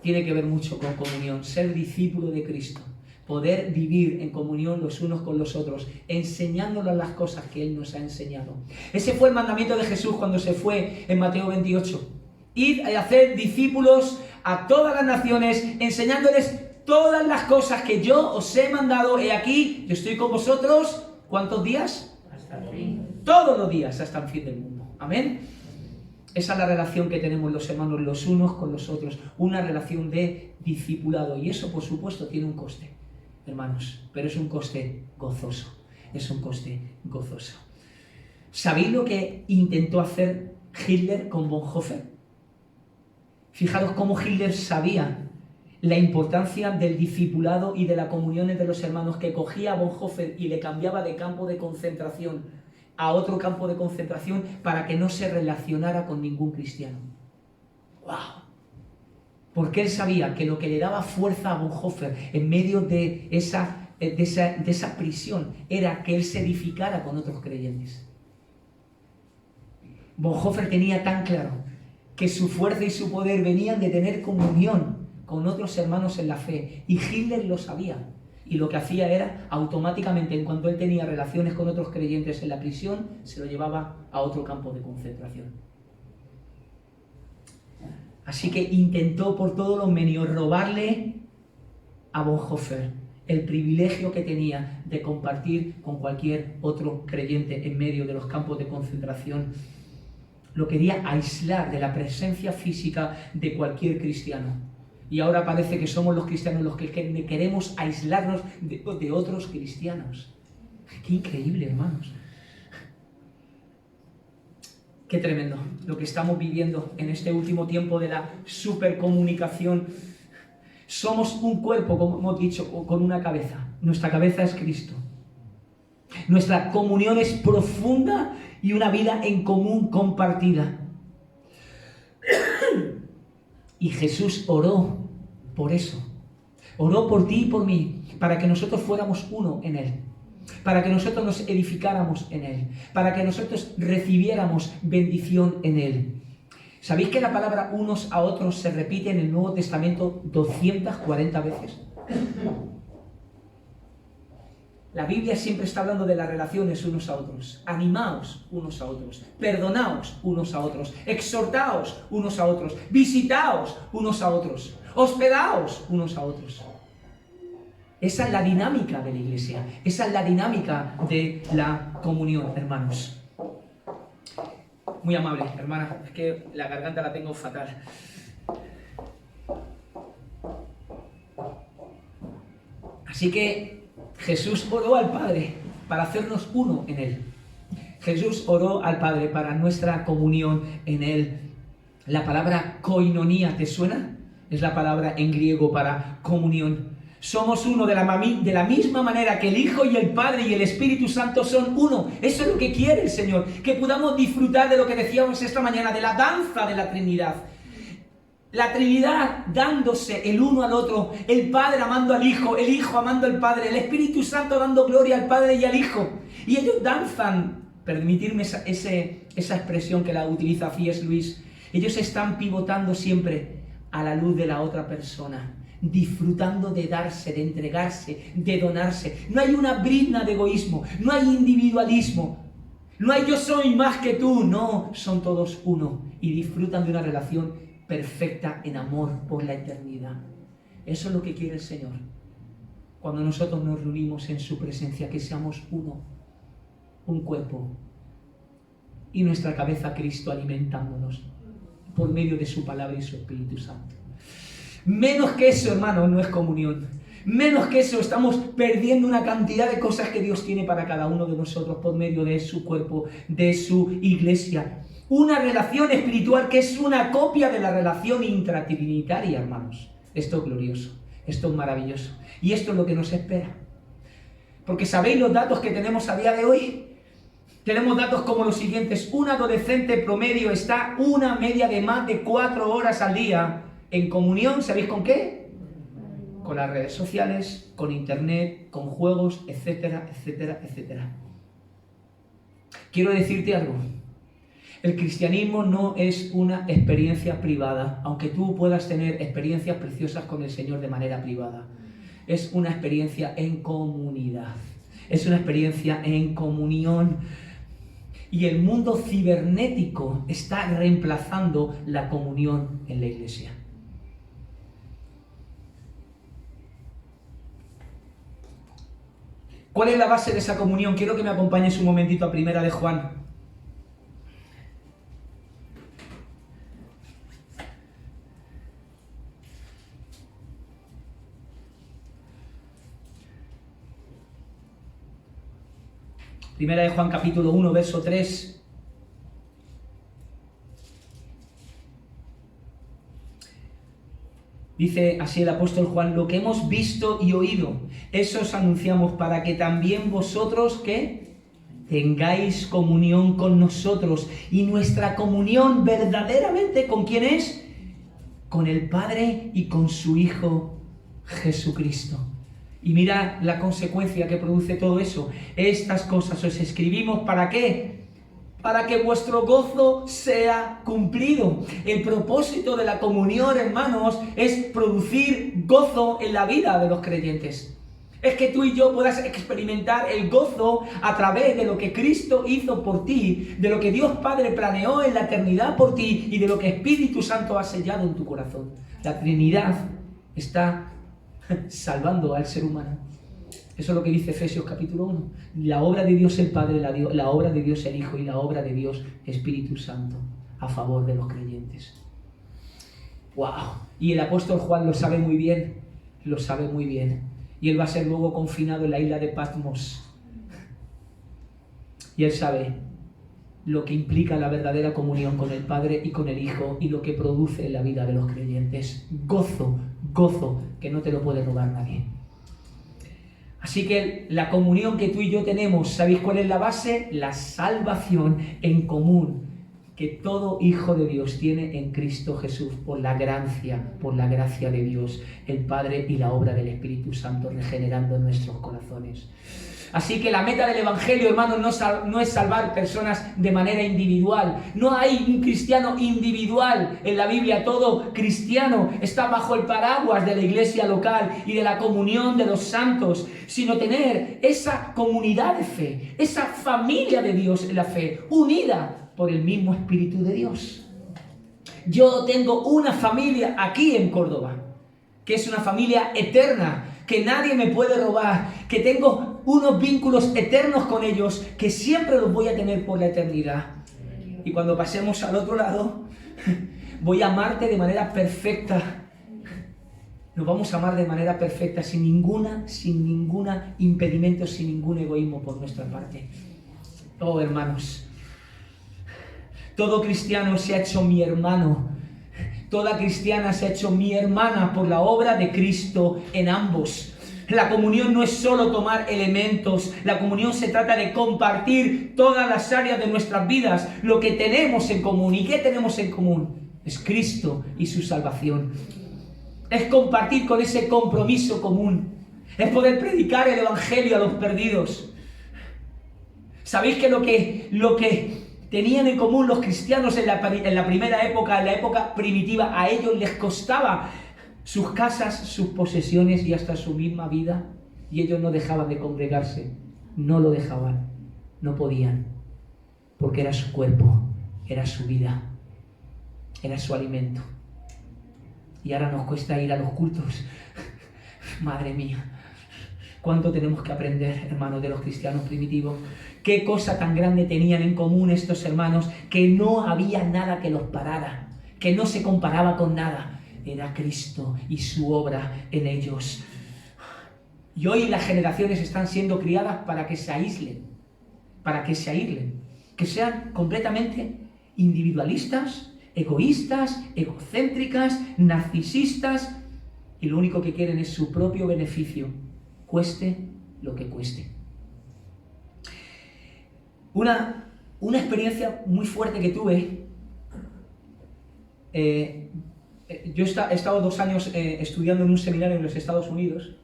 Speaker 1: tiene que ver mucho con comunión. Ser discípulo de Cristo. Poder vivir en comunión los unos con los otros, enseñándonos las cosas que Él nos ha enseñado. Ese fue el mandamiento de Jesús cuando se fue en Mateo 28. Id a hacer discípulos a todas las naciones, enseñándoles todas las cosas que yo os he mandado. He aquí, yo estoy con vosotros, ¿cuántos días?
Speaker 4: Hasta el fin.
Speaker 1: Todos los días, hasta el fin del mundo. Amén. Esa es la relación que tenemos los hermanos los unos con los otros. Una relación de discipulado. Y eso, por supuesto, tiene un coste, hermanos. Pero es un coste gozoso. Es un coste gozoso. ¿Sabéis lo que intentó hacer Hitler con Bonhoeffer? Fijaros cómo Hitler sabía la importancia del discipulado y de la comunión entre los hermanos, que cogía a Bonhoeffer y le cambiaba de campo de concentración a otro campo de concentración para que no se relacionara con ningún cristiano. ¡Wow! Porque él sabía que lo que le daba fuerza a Bonhoeffer en medio de esa prisión era que él se edificara con otros creyentes. Bonhoeffer tenía tan claro que su fuerza y su poder venían de tener comunión con otros hermanos en la fe. Y Hitler lo sabía. Y lo que hacía era, automáticamente, en cuanto él tenía relaciones con otros creyentes en la prisión, se lo llevaba a otro campo de concentración. Así que intentó por todos los medios robarle a Bonhoeffer el privilegio que tenía de compartir con cualquier otro creyente en medio de los campos de concentración. Lo quería aislar de la presencia física de cualquier cristiano. Y ahora parece que somos los cristianos los que queremos aislarnos de otros cristianos. ¡Qué increíble, hermanos! ¡Qué tremendo lo que estamos viviendo en este último tiempo de la supercomunicación! Somos un cuerpo, como hemos dicho, con una cabeza. Nuestra cabeza es Cristo. Nuestra comunión es profunda y una vida en común compartida. Y Jesús oró por eso. Oró por ti y por mí, para que nosotros fuéramos uno en Él. Para que nosotros nos edificáramos en Él. Para que nosotros recibiéramos bendición en Él. ¿Sabéis que la palabra unos a otros se repite en el Nuevo Testamento 240 veces? La Biblia siempre está hablando de las relaciones unos a otros. Animaos unos a otros. Perdonaos unos a otros. Exhortaos unos a otros. Visitaos unos a otros. Hospedaos unos a otros. Esa es la dinámica de la iglesia. Esa es la dinámica de la comunión, hermanos. Muy amable, hermana. Es que la garganta la tengo fatal. Así que Jesús oró al Padre para hacernos uno en Él. Jesús oró al Padre para nuestra comunión en Él. La palabra koinonía, ¿te suena? Es la palabra en griego para comunión. Somos uno de la misma manera que el Hijo y el Padre y el Espíritu Santo son uno. Eso es lo que quiere el Señor. Que podamos disfrutar de lo que decíamos esta mañana, de la danza de la Trinidad. La Trinidad dándose el uno al otro, el Padre amando al Hijo, el Hijo amando al Padre, el Espíritu Santo dando gloria al Padre y al Hijo. Y ellos danzan, permitirme esa expresión que la utiliza C.S. Lewis, ellos están pivotando siempre a la luz de la otra persona, disfrutando de darse, de entregarse, de donarse. No hay una brizna de egoísmo, no hay individualismo. No hay yo soy más que tú, no, son todos uno y disfrutan de una relación perfecta en amor por la eternidad. Eso es lo que quiere el Señor. Cuando nosotros nos reunimos en su presencia, que seamos uno, un cuerpo, y nuestra cabeza Cristo alimentándonos por medio de su palabra y su Espíritu Santo. Menos que eso, hermano, no es comunión. Menos que eso, estamos perdiendo una cantidad de cosas que Dios tiene para cada uno de nosotros por medio de su cuerpo, de su iglesia. Una relación espiritual que es una copia de la relación intratrinitaria, hermanos. Esto es glorioso, esto es maravilloso. Y esto es lo que nos espera. Porque ¿sabéis los datos que tenemos a día de hoy? Tenemos datos como los siguientes. Un adolescente promedio está una media de más de 4 horas al día en comunión. ¿Sabéis con qué? Con las redes sociales, con internet, con juegos, etcétera, etcétera, etcétera. Quiero decirte algo. El cristianismo no es una experiencia privada, aunque tú puedas tener experiencias preciosas con el Señor de manera privada. Es una experiencia en comunidad. Es una experiencia en comunión. Y el mundo cibernético está reemplazando la comunión en la iglesia. ¿Cuál es la base de esa comunión? Quiero que me acompañes un momentito a Primera de Juan. Primera de Juan capítulo 1, verso 3. Dice así el apóstol Juan: lo que hemos visto y oído, eso os anunciamos para que también vosotros, ¿qué? Tengáis comunión con nosotros. Y nuestra comunión verdaderamente, ¿con quién es? Con el Padre y con su Hijo Jesucristo. Y mira la consecuencia que produce todo eso. Estas cosas os escribimos, ¿para qué? Para que vuestro gozo sea cumplido. El propósito de la comunión, hermanos, es producir gozo en la vida de los creyentes. Es que tú y yo puedas experimentar el gozo a través de lo que Cristo hizo por ti, de lo que Dios Padre planeó en la eternidad por ti y de lo que Espíritu Santo ha sellado en tu corazón. La Trinidad está salvando al ser humano. Eso es lo que dice Efesios capítulo 1. La obra de Dios el Padre, la obra de Dios el Hijo y la obra de Dios Espíritu Santo a favor de los creyentes. ¡Wow! Y el apóstol Juan lo sabe muy bien, lo sabe muy bien. Y él va a ser luego confinado en la isla de Patmos. Y él sabe lo que implica la verdadera comunión con el Padre y con el Hijo y lo que produce en la vida de los creyentes. Gozo, gozo, que no te lo puede robar nadie. Así que la comunión que tú y yo tenemos, ¿sabéis cuál es la base? La salvación en común que todo hijo de Dios tiene en Cristo Jesús por la gracia de Dios, el Padre y la obra del Espíritu Santo regenerando nuestros corazones. Así que la meta del Evangelio, hermanos, no es salvar personas de manera individual. No hay un cristiano individual en la Biblia. Todo cristiano está bajo el paraguas de la iglesia local y de la comunión de los santos, sino tener esa comunidad de fe, esa familia de Dios en la fe, unida por el mismo Espíritu de Dios. Yo tengo una familia aquí en Córdoba, que es una familia eterna, que nadie me puede robar, que tengo unos vínculos eternos con ellos, que siempre los voy a tener por la eternidad. Y cuando pasemos al otro lado, voy a amarte de manera perfecta. Nos vamos a amar de manera perfecta, sin ningún impedimento, sin ningún egoísmo por nuestra parte. Oh, hermanos, todo cristiano se ha hecho mi hermano. Toda cristiana se ha hecho mi hermana por la obra de Cristo en ambos. La comunión no es solo tomar elementos. La comunión se trata de compartir todas las áreas de nuestras vidas, lo que tenemos en común. ¿Y qué tenemos en común? Es Cristo y su salvación. Es compartir con ese compromiso común. Es poder predicar el Evangelio a los perdidos. ¿Sabéis que lo que tenían en común los cristianos en la primera época, en la época primitiva? A ellos les costaba sus casas, sus posesiones y hasta su misma vida. Y ellos no dejaban de congregarse. No lo dejaban. No podían. porque era su cuerpo, era su vida, era su alimento. Y ahora nos cuesta ir a los cultos. Madre mía, cuánto tenemos que aprender, hermanos, de los cristianos primitivos. Qué cosa tan grande tenían en común estos hermanos, que no había nada que los parara, que no se comparaba con nada. Era Cristo y su obra en ellos. Y hoy las generaciones están siendo criadas para que se aíslen, que sean completamente individualistas, egoístas, egocéntricas, narcisistas, y lo único que quieren es su propio beneficio, cueste lo que cueste. Una experiencia muy fuerte que tuve, yo he estado 2 años estudiando en un seminario en los Estados Unidos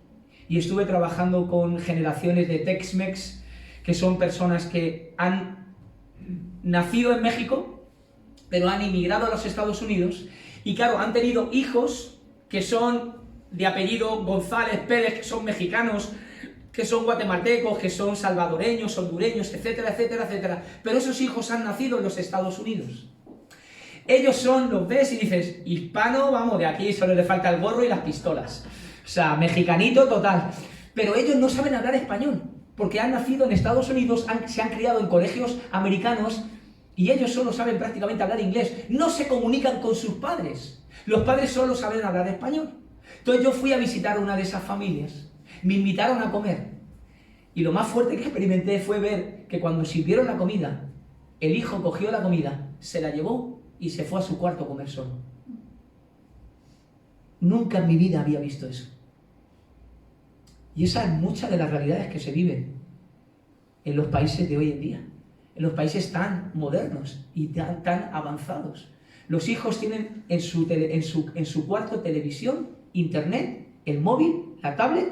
Speaker 1: y estuve trabajando con generaciones de Tex-Mex, que son personas que han nacido en México, pero han inmigrado a los Estados Unidos y claro, han tenido hijos que son de apellido González, Pérez, que son mexicanos, que son guatemaltecos, que son salvadoreños, hondureños, etcétera, etcétera, etcétera. Pero esos hijos han nacido en los Estados Unidos. Ellos los ves y dices, hispano, vamos, de aquí solo le falta el gorro y las pistolas. O sea, mexicanito total. Pero ellos no saben hablar español, porque han nacido en Estados Unidos, se han criado en colegios americanos, y ellos solo saben prácticamente hablar inglés. No se comunican con sus padres. Los padres solo saben hablar español. Entonces yo fui a visitar una de esas familias. Me invitaron a comer. Y lo más fuerte que experimenté fue ver que cuando sirvieron la comida, el hijo cogió la comida, se la llevó y se fue a su cuarto a comer solo. Nunca en mi vida había visto eso. Y esas son muchas de las realidades que se viven en los países de hoy en día. En los países tan modernos y tan avanzados. Los hijos tienen en su cuarto televisión, internet, el móvil, la tablet,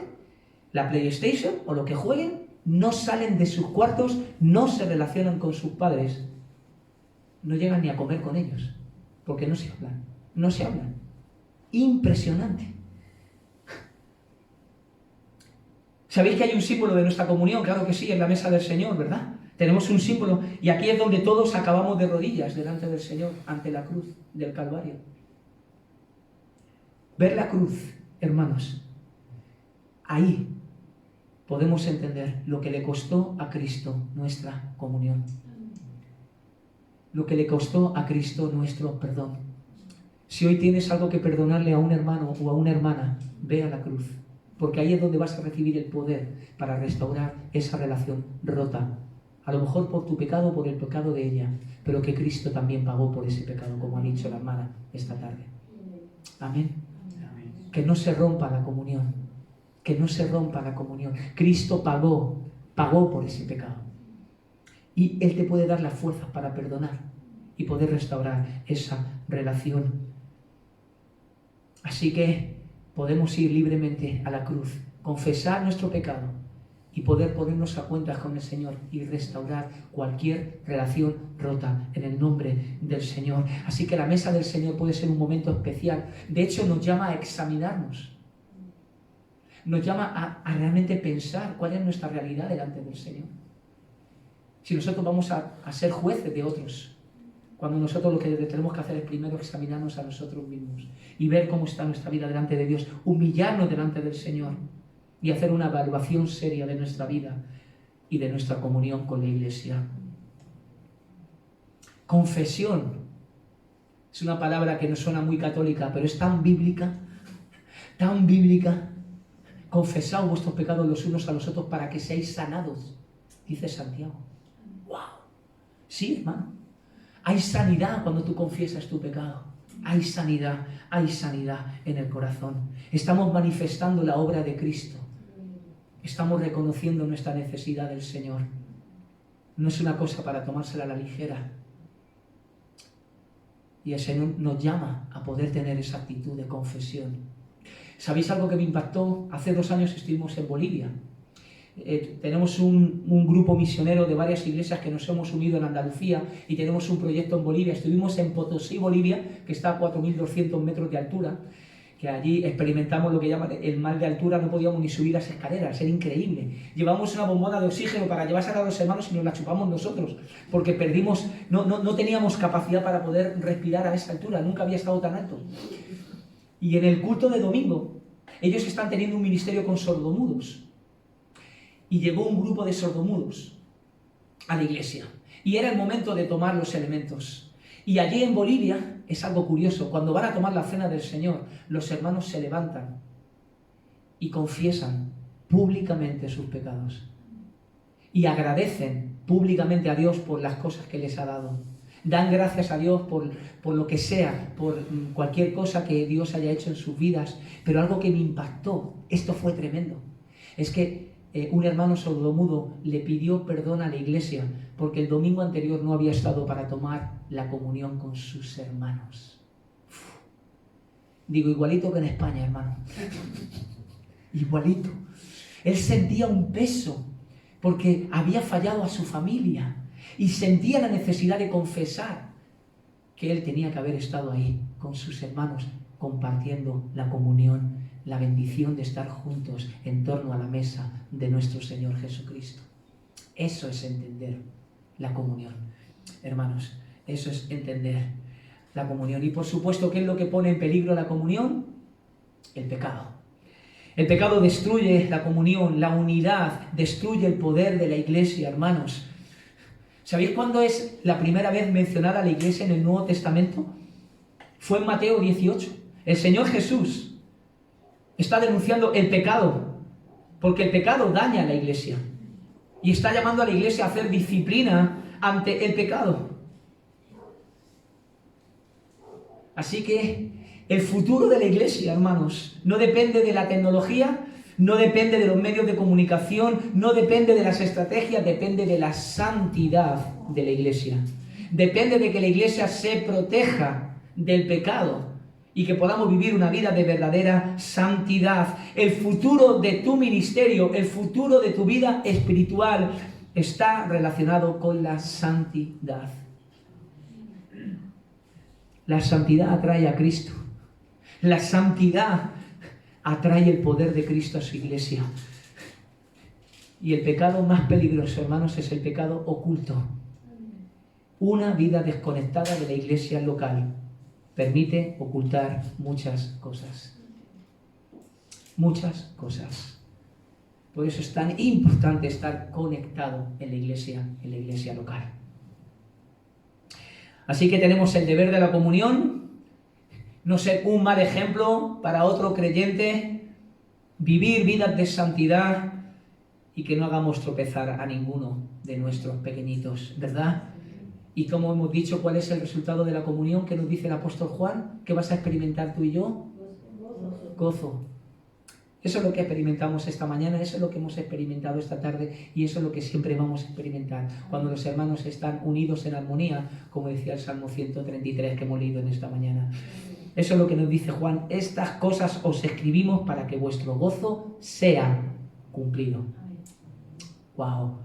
Speaker 1: la PlayStation o lo que jueguen, no salen de sus cuartos, no se relacionan con sus padres, no llegan ni a comer con ellos, porque no se hablan. Impresionante. ¿Sabéis que hay un símbolo de nuestra comunión? Claro que sí, en la mesa del Señor, ¿verdad? Tenemos un símbolo y aquí es donde todos acabamos de rodillas delante del Señor, ante la cruz del Calvario. Ver la cruz, hermanos, ahí podemos entender lo que le costó a Cristo nuestra comunión. Lo que le costó a Cristo nuestro perdón. Si hoy tienes algo que perdonarle a un hermano o a una hermana, ve a la cruz. Porque ahí es donde vas a recibir el poder para restaurar esa relación rota. A lo mejor por tu pecado o por el pecado de ella, pero que Cristo también pagó por ese pecado, como ha dicho la hermana esta tarde. Amén. Que no se rompa la comunión. Que no se rompa la comunión. Cristo pagó por ese pecado. Y Él te puede dar las fuerzas para perdonar y poder restaurar esa relación. Así que podemos ir libremente a la cruz, confesar nuestro pecado y poder ponernos a cuentas con el Señor y restaurar cualquier relación rota en el nombre del Señor. Así que la mesa del Señor puede ser un momento especial. De hecho, nos llama a examinarnos. Nos llama a realmente pensar cuál es nuestra realidad delante del Señor. Si nosotros vamos a ser jueces de otros, cuando nosotros lo que tenemos que hacer es primero examinarnos a nosotros mismos y ver cómo está nuestra vida delante de Dios, humillarnos delante del Señor y hacer una evaluación seria de nuestra vida y de nuestra comunión con la Iglesia. Confesión es una palabra que nos suena muy católica, pero es tan bíblica, tan bíblica. Confesaos vuestros pecados los unos a los otros para que seáis sanados, dice Santiago. ¡Wow! Sí, hermano. Hay sanidad cuando tú confiesas tu pecado. Hay sanidad en el corazón. Estamos manifestando la obra de Cristo. Estamos reconociendo nuestra necesidad del Señor. No es una cosa para tomársela a la ligera. Y el Señor nos llama a poder tener esa actitud de confesión. ¿Sabéis algo que me impactó? Hace 2 años estuvimos en Bolivia. Tenemos un grupo misionero de varias iglesias que nos hemos unido en Andalucía y tenemos un proyecto en Bolivia. Estuvimos en Potosí, Bolivia, que está a 4.200 metros de altura. que allí experimentamos lo que llaman el mal de altura, no podíamos ni subir las escaleras, era increíble. Llevamos una bombona de oxígeno para llevársela a los hermanos y nos la chupamos nosotros, porque no teníamos capacidad para poder respirar a esa altura, nunca había estado tan alto. Y en el culto de domingo, ellos están teniendo un ministerio con sordomudos. Y llegó un grupo de sordomudos a la iglesia. Y era el momento de tomar los elementos. Y allí en Bolivia es algo curioso. Cuando van a tomar la cena del Señor, los hermanos se levantan y confiesan públicamente sus pecados. Y agradecen públicamente a Dios por las cosas que les ha dado. Dan gracias a Dios por lo que sea, por cualquier cosa que Dios haya hecho en sus vidas. Pero algo que me impactó, esto fue tremendo, es que un hermano sordomudo le pidió perdón a la iglesia porque el domingo anterior no había estado para tomar la comunión con sus hermanos. Digo, igualito que en España, hermano. Igualito. Él sentía un peso porque había fallado a su familia y sentía la necesidad de confesar que él tenía que haber estado ahí con sus hermanos compartiendo la comunión, la bendición de estar juntos en torno a la mesa de nuestro Señor Jesucristo. Eso es entender la comunión. Hermanos, eso es entender la comunión. Y por supuesto, ¿qué es lo que pone en peligro la comunión? El pecado. El pecado destruye la comunión, la unidad, destruye el poder de la iglesia, hermanos. ¿Sabéis cuándo es la primera vez mencionada la iglesia en el Nuevo Testamento? Fue en Mateo 18. El Señor Jesús está denunciando el pecado, porque el pecado daña a la iglesia. Y está llamando a la iglesia a hacer disciplina ante el pecado. Así que el futuro de la iglesia, hermanos, no depende de la tecnología, no depende de los medios de comunicación, no depende de las estrategias, depende de la santidad de la iglesia. Depende de que la iglesia se proteja del pecado y que podamos vivir una vida de verdadera santidad. El futuro de tu ministerio, el futuro de tu vida espiritual está relacionado con la santidad. La santidad atrae a Cristo. La santidad atrae el poder de Cristo a su iglesia. Y el pecado más peligroso, hermanos, es el pecado oculto. Una vida desconectada de la iglesia local permite ocultar muchas cosas. Muchas cosas. Por eso es tan importante estar conectado en la iglesia local. Así que tenemos el deber de la comunión, no ser un mal ejemplo para otro creyente, vivir vidas de santidad y que no hagamos tropezar a ninguno de nuestros pequeñitos, ¿verdad? Y como hemos dicho, ¿cuál es el resultado de la comunión? ¿Qué nos dice el apóstol Juan? ¿Qué vas a experimentar tú y yo? Gozo. Eso es lo que experimentamos esta mañana, eso es lo que hemos experimentado esta tarde y eso es lo que siempre vamos a experimentar cuando los hermanos están unidos en armonía, como decía el Salmo 133 que hemos leído en esta mañana. Eso es lo que nos dice Juan: estas cosas os escribimos para que vuestro gozo sea cumplido. ¡Wow!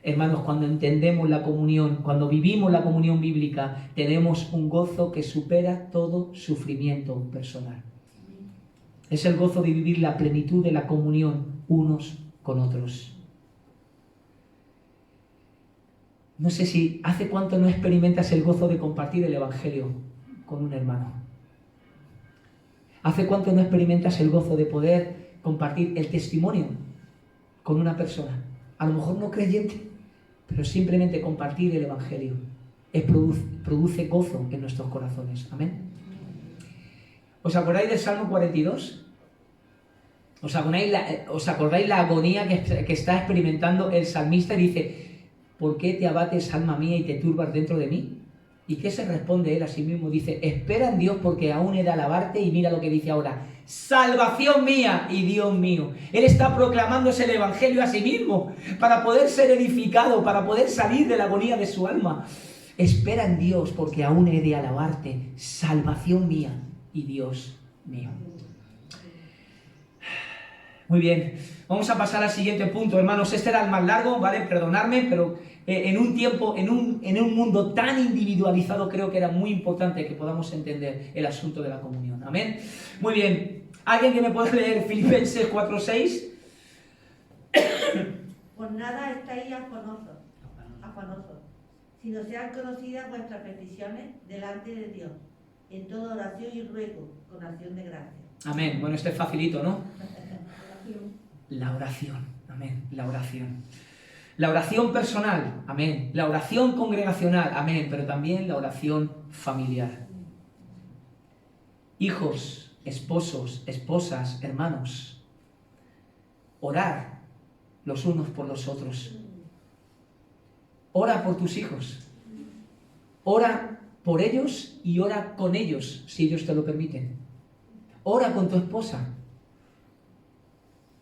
Speaker 1: Hermanos, cuando entendemos la comunión, cuando vivimos la comunión bíblica, tenemos un gozo que supera todo sufrimiento personal. Es el gozo de vivir la plenitud de la comunión unos con otros. No sé si hace cuánto no experimentas el gozo de compartir el Evangelio con un hermano. Hace cuánto no experimentas el gozo de poder compartir el testimonio con una persona, a lo mejor no creyente, pero simplemente compartir el Evangelio produce gozo en nuestros corazones. Amén. ¿Os acordáis del Salmo 42? ¿Os acordáis la agonía que está experimentando el salmista? Y dice: ¿por qué te abates, alma mía, y te turbas dentro de mí? ¿Y qué se responde él a sí mismo? Dice: espera en Dios, porque aún he de alabarte. Y mira lo que dice ahora: salvación mía y Dios mío. Él está proclamándose el Evangelio a sí mismo para poder ser edificado, para poder salir de la agonía de su alma. Espera en Dios, porque aún he de alabarte, salvación mía y Dios mío. Muy bien, vamos a pasar al siguiente punto, hermanos. Este era el más largo, ¿vale? Perdonadme, pero en un tiempo, en un mundo tan individualizado, creo que era muy importante que podamos entender el asunto de la comunión. Amén. Muy bien, ¿alguien que me pueda leer Filipenses 4:6?
Speaker 4: Por nada estáis afanosos, sino sean conocidas vuestras peticiones delante de Dios, en toda oración y ruego, con acción de gracias.
Speaker 1: Amén. Bueno, este es facilito, ¿no? La oración. Amén. La oración. La oración personal. Amén. La oración congregacional. Amén. Pero también la oración familiar. Hijos, esposos, esposas, hermanos. Orar los unos por los otros. Ora por tus hijos. Ora por ellos y ora con ellos, si ellos te lo permiten. Ora con tu esposa.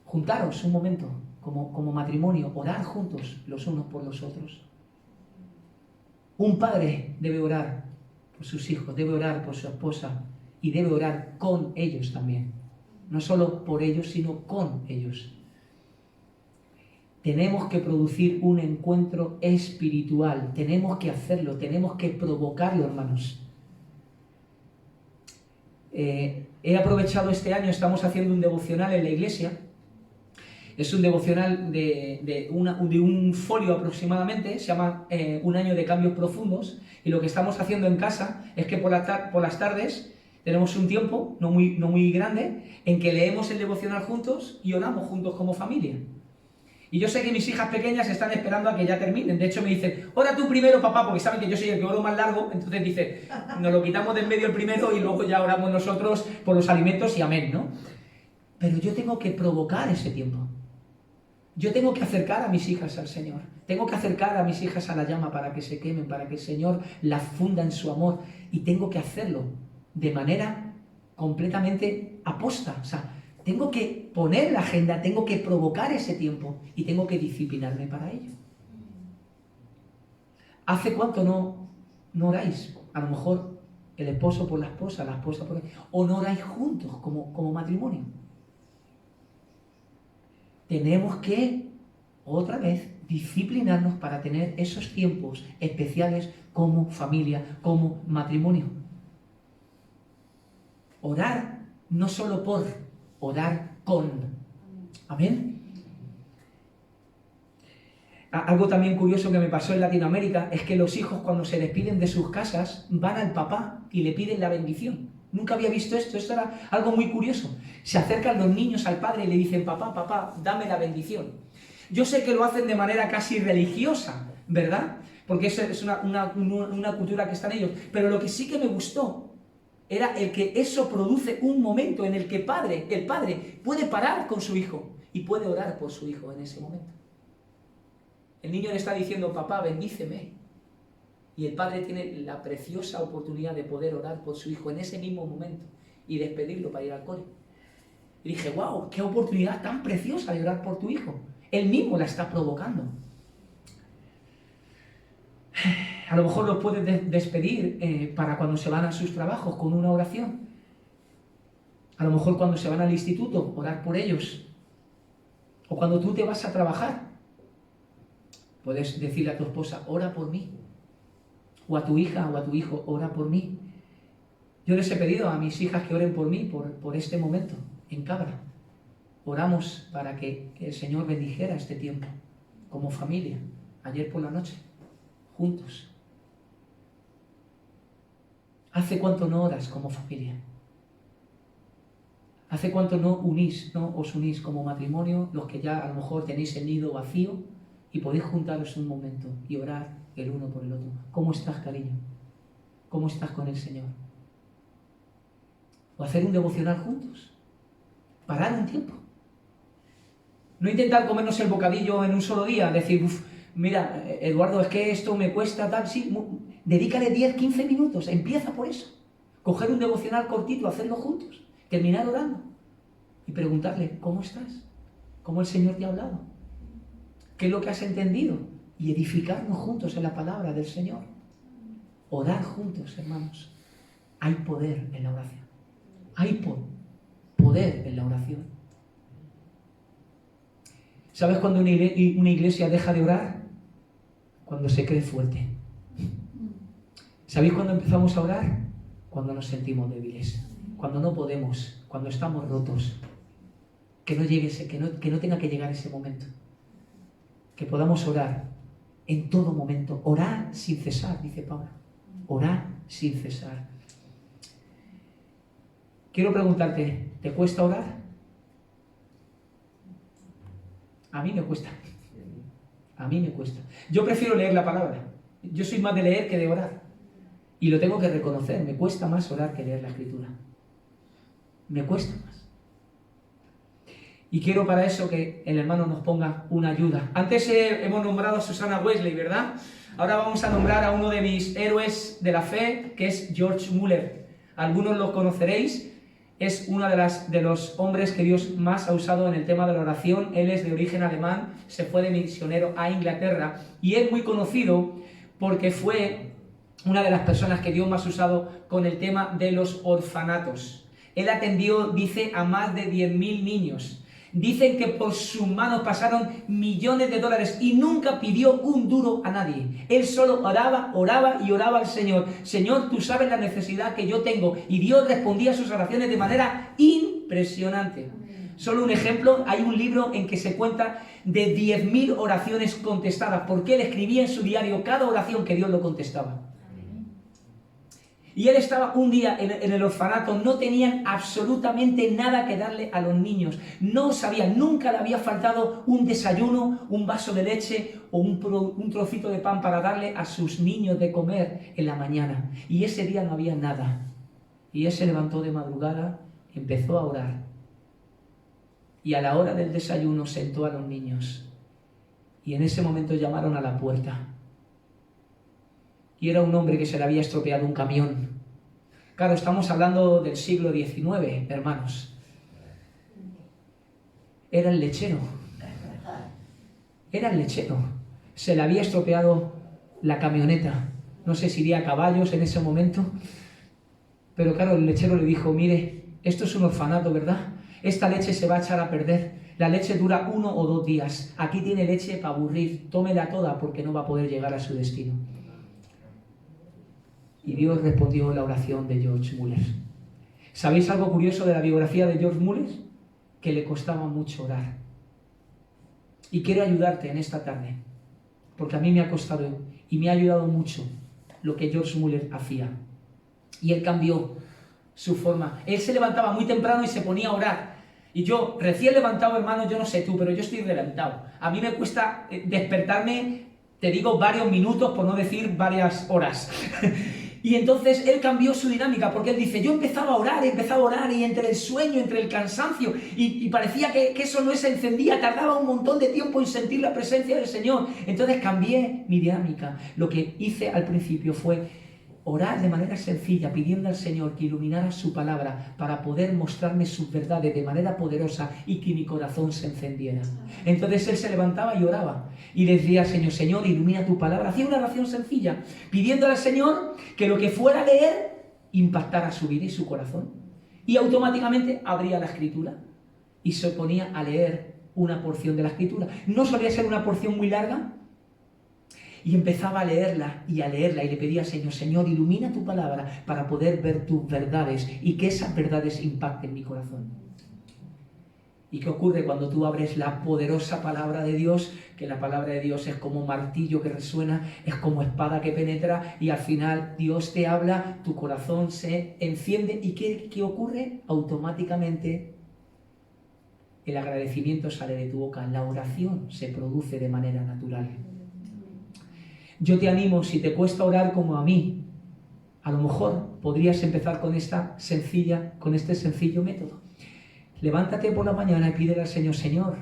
Speaker 1: Juntaros un momento, como matrimonio, orar juntos los unos por los otros. Un padre debe orar por sus hijos, debe orar por su esposa y debe orar con ellos también. No solo por ellos, sino con ellos. Tenemos que producir un encuentro espiritual, tenemos que hacerlo, tenemos que provocarlo, hermanos. He aprovechado este año, estamos haciendo un devocional en la iglesia. Es un devocional de un folio aproximadamente, se llama Un año de cambios profundos, y lo que estamos haciendo en casa es que por las tardes tenemos un tiempo, no muy grande, en que leemos el devocional juntos y oramos juntos como familia. Y yo sé que mis hijas pequeñas están esperando a que ya terminen. De hecho me dicen, ora tú primero, papá, porque saben que yo soy el que oro más largo. Entonces dice, nos lo quitamos de en medio el primero y luego ya oramos nosotros por los alimentos y amén, ¿no? Pero yo tengo que provocar ese tiempo. Yo tengo que acercar a mis hijas al Señor. Tengo que acercar a mis hijas a la llama para que se quemen, para que el Señor las funda en su amor. Y tengo que hacerlo de manera completamente aposta. O sea, tengo que poner la agenda, tengo que provocar ese tiempo y tengo que disciplinarme para ello. ¿Hace cuánto no oráis? A lo mejor el esposo por la esposa por el... o no oráis juntos como matrimonio. Tenemos que, otra vez, disciplinarnos para tener esos tiempos especiales como familia, como matrimonio. Orar no solo por, orar con. Amén. Algo también curioso que me pasó en Latinoamérica es que los hijos cuando se despiden de sus casas van al papá y le piden la bendición. Nunca había visto esto era algo muy curioso. Se acercan los niños al padre y le dicen, papá, dame la bendición. Yo sé que lo hacen de manera casi religiosa, ¿verdad? Porque eso es una cultura que está en ellos. Pero lo que sí que me gustó era el que eso produce un momento en el que el padre puede parar con su hijo y puede orar por su hijo en ese momento. El niño le está diciendo, papá, bendíceme. Y el padre tiene la preciosa oportunidad de poder orar por su hijo en ese mismo momento y despedirlo para ir al cole. Y dije, wow, qué oportunidad tan preciosa de orar por tu hijo. Él mismo la está provocando. A lo mejor los puedes despedir para cuando se van a sus trabajos con una oración. A lo mejor cuando se van al instituto, orar por ellos. O cuando tú te vas a trabajar, puedes decirle a tu esposa, ora por mí. O a tu hija o a tu hijo, ora por mí. Yo les he pedido a mis hijas que oren por mí, por este momento, en Cabra. Oramos para que el Señor bendijera este tiempo, como familia, ayer por la noche, juntos. ¿Hace cuánto no oras como familia? ¿Hace cuánto no os unís como matrimonio, los que ya a lo mejor tenéis el nido vacío y podéis juntaros un momento y orar el uno por el otro? ¿Cómo estás, cariño? ¿Cómo estás con el Señor? O hacer un devocional juntos. Parar un tiempo. No intentar comernos el bocadillo en un solo día, decir, mira, Eduardo, es que esto me cuesta tal, sí, dedícale 10-15 minutos, empieza por eso. Coger un devocional cortito, hacerlo juntos, terminar orando y preguntarle, ¿cómo estás? ¿Cómo el Señor te ha hablado? ¿Qué es lo que has entendido? Y edificarnos juntos en la palabra del Señor. Orar juntos, hermanos. Hay poder en la oración. Hay poder en la oración. ¿Sabes cuándo una iglesia deja de orar? Cuando se cree fuerte. ¿Sabéis cuándo empezamos a orar? Cuando nos sentimos débiles, cuando no podemos, cuando estamos rotos. Que no tenga que llegar ese momento. Que podamos orar en todo momento. Orar sin cesar, dice Pablo. Orar sin cesar. Quiero preguntarte, ¿te cuesta orar? A mí me cuesta. A mí me cuesta. Yo prefiero leer la palabra. Yo soy más de leer que de orar. Y lo tengo que reconocer. Me cuesta más orar que leer la Escritura. Me cuesta más. Y quiero para eso que el hermano nos ponga una ayuda. Antes hemos nombrado a Susana Wesley, ¿verdad? Ahora vamos a nombrar a uno de mis héroes de la fe, que es George Muller. Algunos lo conoceréis. Es uno de los hombres que Dios más ha usado en el tema de la oración. Él es de origen alemán, se fue de misionero a Inglaterra y es muy conocido porque fue una de las personas que Dios más ha usado con el tema de los orfanatos. Él atendió, dice, a más de 10.000 niños. Dicen que por sus manos pasaron millones de dólares y nunca pidió un duro a nadie. Él solo oraba y oraba al Señor. Señor, tú sabes la necesidad que yo tengo. Y Dios respondía a sus oraciones de manera impresionante. Solo un ejemplo, hay un libro en que se cuenta de 10.000 oraciones contestadas, porque él escribía en su diario cada oración que Dios lo contestaba. Y él estaba un día en el orfanato, no tenían absolutamente nada que darle a los niños. No sabían, nunca le había faltado un desayuno, un vaso de leche o un trocito de pan para darle a sus niños de comer en la mañana. Y ese día no había nada. Y él se levantó de madrugada, empezó a orar. Y a la hora del desayuno sentó a los niños. Y en ese momento llamaron a la puerta. Y era un hombre que se le había estropeado un camión. Claro, estamos hablando del siglo XIX, hermanos. Era el lechero. Era el lechero. Se le había estropeado la camioneta. No sé si iría a caballos en ese momento. Pero claro, el lechero le dijo, mire, esto es un orfanato, ¿verdad? Esta leche se va a echar a perder. La leche dura 1 o 2 días. Aquí tiene leche para aburrir. Tómela toda porque no va a poder llegar a su destino. Y Dios respondió la oración de George Muller. ¿Sabéis algo curioso de la biografía de George Muller? Que le costaba mucho orar. Y quiero ayudarte en esta tarde, porque a mí me ha costado y me ha ayudado mucho lo que George Muller hacía. Y él cambió su forma. Él se levantaba muy temprano y se ponía a orar. Y yo, recién levantado, hermano, yo no sé tú, pero yo estoy reventado. A mí me cuesta despertarme, te digo, varios minutos, por no decir varias horas. Y entonces él cambió su dinámica, porque él dice, yo empezaba a orar, y entre el sueño, entre el cansancio, y parecía que eso no se encendía, tardaba un montón de tiempo en sentir la presencia del Señor. Entonces cambié mi dinámica. Lo que hice al principio fue orar de manera sencilla, pidiendo al Señor que iluminara su palabra para poder mostrarme sus verdades de manera poderosa y que mi corazón se encendiera. Entonces él se levantaba y oraba y le decía al Señor, Señor, ilumina tu palabra. Hacía una oración sencilla, pidiéndole al Señor que lo que fuera a leer impactara su vida y su corazón. Y automáticamente abría la Escritura y se ponía a leer una porción de la Escritura. No solía ser una porción muy larga, y empezaba a leerla y le pedía al Señor, Señor, ilumina tu palabra para poder ver tus verdades y que esas verdades impacten mi corazón. ¿Y qué ocurre cuando tú abres la poderosa palabra de Dios? Que la palabra de Dios es como martillo que resuena, es como espada que penetra y al final Dios te habla, tu corazón se enciende. ¿Y qué ocurre? Automáticamente el agradecimiento sale de tu boca, la oración se produce de manera natural. Yo te animo, si te cuesta orar como a mí, a lo mejor podrías empezar con este sencillo método. Levántate por la mañana y pídele al Señor, Señor,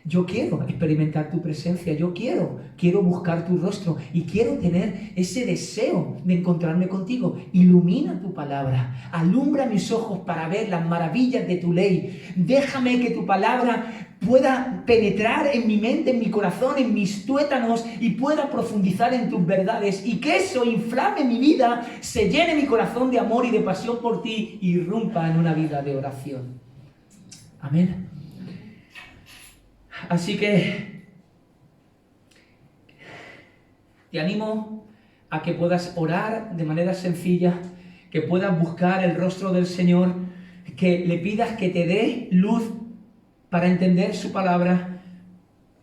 Speaker 1: yo quiero experimentar tu presencia, yo quiero buscar tu rostro y quiero tener ese deseo de encontrarme contigo. Ilumina tu palabra, alumbra mis ojos para ver las maravillas de tu ley. Déjame que tu palabra pueda penetrar en mi mente, en mi corazón, en mis tuétanos y pueda profundizar en tus verdades y que eso inflame mi vida, se llene mi corazón de amor y de pasión por ti y irrumpa en una vida de oración. Amén. Así que te animo a que puedas orar de manera sencilla, que puedas buscar el rostro del Señor, que le pidas que te dé luz para entender su palabra,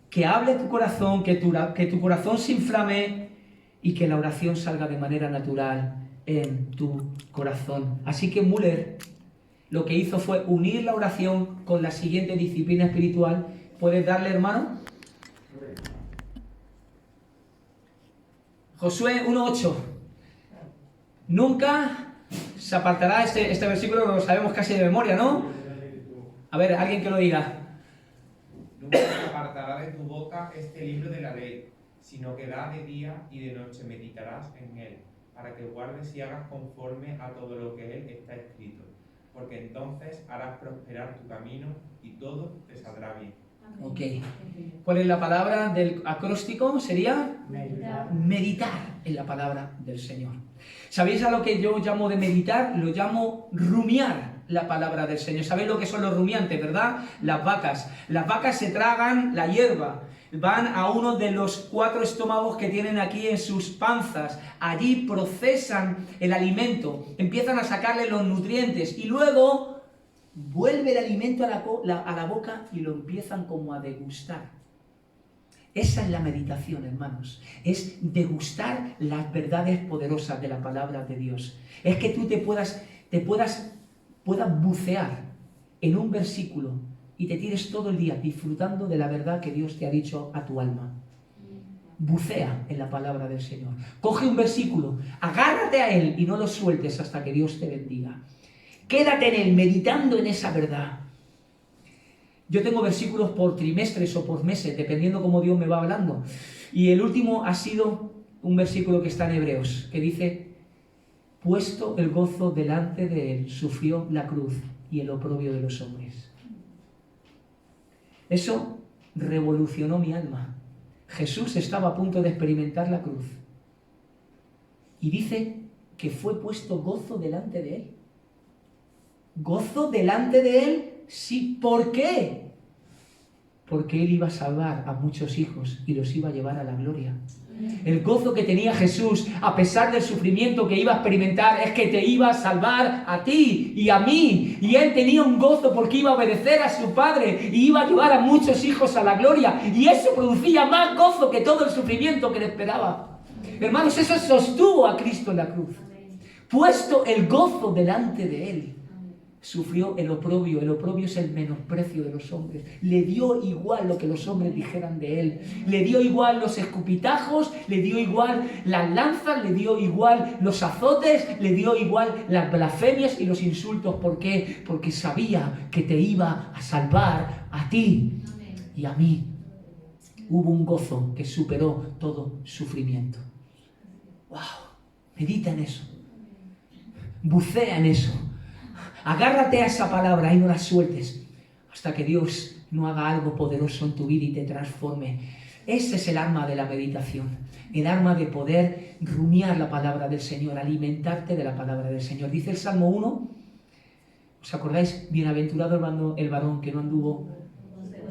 Speaker 1: que hable tu corazón, que tu corazón se inflame y que la oración salga de manera natural en tu corazón. Así que Müller lo que hizo fue unir la oración con la siguiente disciplina espiritual. ¿Puedes darle, hermano? Josué 1:8. Nunca se apartará, este versículo lo sabemos casi de memoria, ¿no? A ver, alguien que lo diga.
Speaker 5: Nunca se apartará de tu boca este libro de la ley, sino que de día y de noche meditarás en él, para que guardes y hagas conforme a todo lo que él está escrito, porque entonces harás prosperar tu camino y todo te saldrá bien.
Speaker 1: Ok. ¿Cuál es la palabra del acróstico? Sería meditar en la palabra del Señor. ¿Sabéis a lo que yo llamo de meditar? Lo llamo rumiar la palabra del Señor. ¿Sabéis lo que son los rumiantes, verdad? Las vacas. Las vacas se tragan la hierba. Van a uno de los 4 estómagos que tienen aquí en sus panzas. Allí procesan el alimento. Empiezan a sacarle los nutrientes. Y luego vuelve el alimento a la boca y lo empiezan como a degustar. Esa es la meditación, hermanos. Es degustar las verdades poderosas de la palabra de Dios. Es que tú puedas bucear en un versículo y te tires todo el día disfrutando de la verdad que Dios te ha dicho a tu alma. Bucea en la palabra del Señor. Coge un versículo, agárrate a él y no lo sueltes hasta que Dios te bendiga. Quédate en él, meditando en esa verdad. Yo tengo versículos por trimestres o por meses, dependiendo cómo Dios me va hablando. Y el último ha sido un versículo que está en Hebreos, que dice: puesto el gozo delante de él, sufrió la cruz y el oprobio de los hombres. Eso revolucionó mi alma. Jesús estaba a punto de experimentar la cruz. Y dice que fue puesto gozo delante de él. ¿Gozo delante de él? Sí. ¿Por qué? Porque él iba a salvar a muchos hijos y los iba a llevar a la gloria. El gozo que tenía Jesús, a pesar del sufrimiento que iba a experimentar, es que te iba a salvar a ti y a mí. Y él tenía un gozo porque iba a obedecer a su Padre y iba a llevar a muchos hijos a la gloria. Y eso producía más gozo que todo el sufrimiento que le esperaba. Hermanos, eso sostuvo a Cristo en la cruz. Puesto el gozo delante de él, sufrió el oprobio. El oprobio es el menosprecio de los hombres. Le dio igual lo que los hombres dijeran de él. Le dio igual los escupitajos, le dio igual las lanzas, le dio igual los azotes, le dio igual las blasfemias y los insultos. ¿Por qué? Porque sabía que te iba a salvar a ti y a mí. Hubo un gozo que superó todo sufrimiento. ¡Wow! Medita en eso. Bucea en eso. Agárrate a esa palabra y no la sueltes hasta que Dios no haga algo poderoso en tu vida y te transforme. Ese es el arma de la meditación, el arma de poder rumiar la palabra del Señor, alimentarte de la palabra del Señor. Dice el Salmo 1, ¿os acordáis? Bienaventurado el varón que no anduvo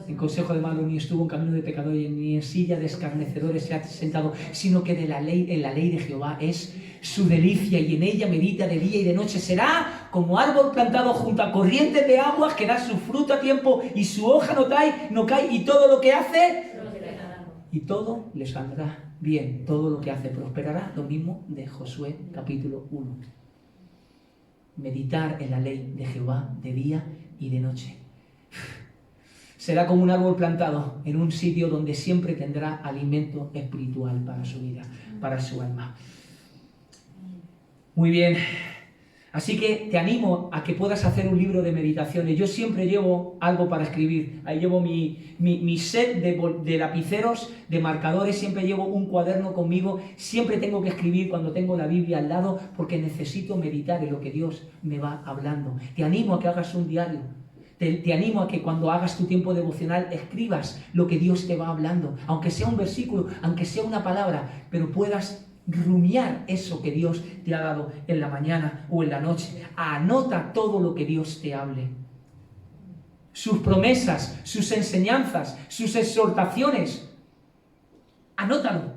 Speaker 1: en consejo de malos, ni estuvo en camino de pecadores, ni en silla de escarnecedores se ha sentado, sino que en la ley de Jehová es su delicia y en ella medita de día y de noche. Será como árbol plantado junto a corrientes de aguas que da su fruto a tiempo y su hoja no cae y todo lo que hace y todo le saldrá bien, todo lo que hace prosperará. Lo mismo de Josué capítulo 1. Meditar en la ley de Jehová de día y de noche. Será como un árbol plantado en un sitio donde siempre tendrá alimento espiritual para su vida, para su alma. Muy bien, así que te animo a que puedas hacer un libro de meditaciones. Yo siempre llevo algo para escribir. Ahí llevo mi set de lapiceros, de marcadores. Siempre llevo un cuaderno conmigo. Siempre tengo que escribir cuando tengo la Biblia al lado porque necesito meditar en lo que Dios me va hablando. Te animo a que hagas un diario. Te animo a que cuando hagas tu tiempo devocional escribas lo que Dios te va hablando. Aunque sea un versículo, aunque sea una palabra, pero puedas rumiar eso que Dios te ha dado en la mañana o en la noche. Anota todo lo que Dios te hable. sus promesas, sus enseñanzas, sus exhortaciones. Anótalo,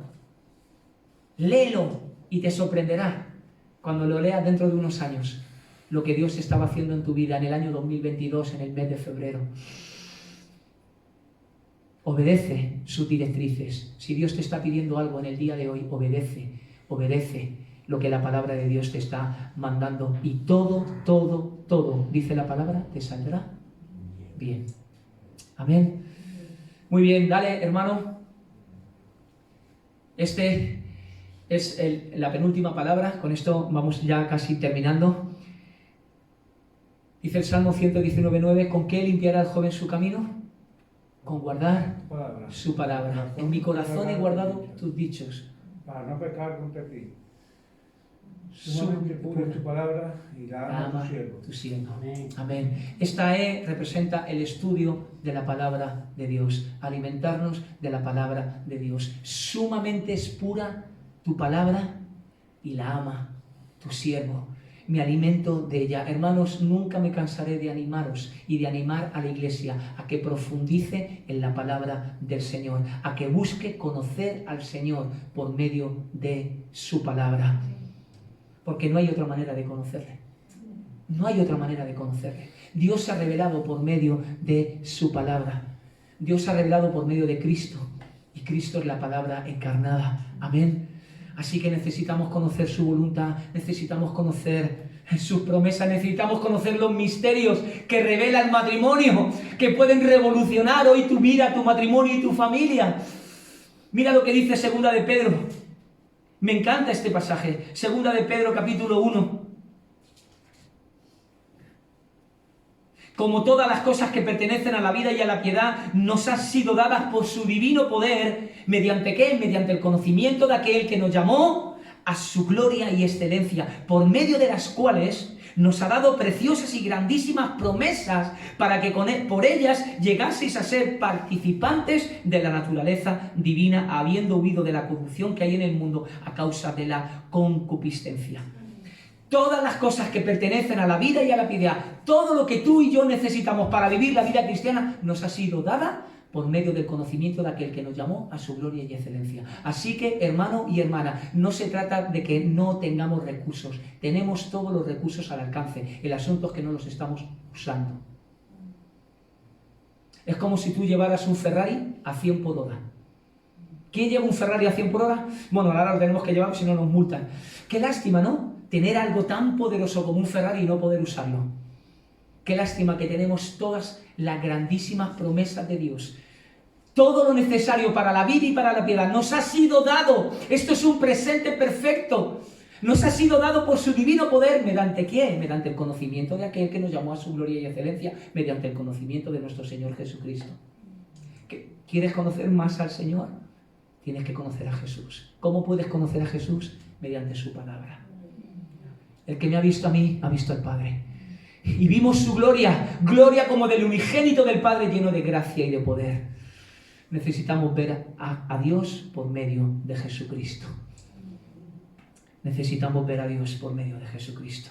Speaker 1: léelo y te sorprenderá cuando lo leas dentro de unos años lo que Dios estaba haciendo en tu vida en el año 2022, en el mes de febrero. Obedece sus directrices. Si Dios te está pidiendo algo en el día de hoy, obedece lo que la palabra de Dios te está mandando. Y todo, dice la palabra, te saldrá bien. Amén. Muy bien, dale, hermano. Este es la penúltima palabra. Con esto vamos ya casi terminando. Dice el Salmo 119:9, ¿con qué limpiará el joven su camino? Con guardar su palabra. En mi corazón he guardado tus dichos.
Speaker 6: Para no pecar contra ti. Sumamente pura tu palabra y la ama tu siervo.
Speaker 1: Amén. Amén. Esta representa el estudio de la palabra de Dios. Alimentarnos de la palabra de Dios. Sumamente es pura tu palabra y la ama tu siervo. Me alimento de ella. Hermanos, nunca me cansaré de animaros y de animar a la iglesia a que profundice en la palabra del Señor, a que busque conocer al Señor por medio de su palabra. Porque no hay otra manera de conocerle. No hay otra manera de conocerle. Dios se ha revelado por medio de su palabra. Dios se ha revelado por medio de Cristo. Y Cristo es la palabra encarnada. Amén. Así que necesitamos conocer su voluntad, necesitamos conocer sus promesas, necesitamos conocer los misterios que revela el matrimonio, que pueden revolucionar hoy tu vida, tu matrimonio y tu familia. Mira lo que dice Segunda de Pedro. Me encanta este pasaje. Segunda de Pedro, capítulo 1. Como todas las cosas que pertenecen a la vida y a la piedad, nos han sido dadas por su divino poder, ¿mediante qué? Mediante el conocimiento de aquel que nos llamó a su gloria y excelencia, por medio de las cuales nos ha dado preciosas y grandísimas promesas, para que por ellas llegaseis a ser participantes de la naturaleza divina, habiendo huido de la corrupción que hay en el mundo a causa de la concupiscencia. Todas las cosas que pertenecen a la vida y a la piedad, todo lo que tú y yo necesitamos para vivir la vida cristiana, nos ha sido dada por medio del conocimiento de aquel que nos llamó a su gloria y excelencia. Así que, hermano y hermana, no se trata de que no tengamos recursos. Tenemos todos los recursos al alcance. El asunto es que no los estamos usando. Es como si tú llevaras un Ferrari a 100 por hora. ¿Quién lleva un Ferrari a 100 por hora? Bueno, ahora lo tenemos que llevar, si no nos multan. Qué lástima, ¿no? Tener algo tan poderoso como un Ferrari y no poder usarlo. Qué lástima que tenemos todas las grandísimas promesas de Dios. Todo lo necesario para la vida y para la piedad nos ha sido dado. Esto es un presente perfecto. Nos ha sido dado por su divino poder. ¿Mediante quién? Mediante el conocimiento de aquel que nos llamó a su gloria y excelencia. Mediante el conocimiento de nuestro Señor Jesucristo. ¿Quieres conocer más al Señor? Tienes que conocer a Jesús. ¿Cómo puedes conocer a Jesús? Mediante su palabra. El que me ha visto a mí, ha visto al Padre. Y vimos su gloria, gloria como del unigénito del Padre, lleno de gracia y de poder. Necesitamos ver a Dios por medio de Jesucristo. Necesitamos ver a Dios por medio de Jesucristo.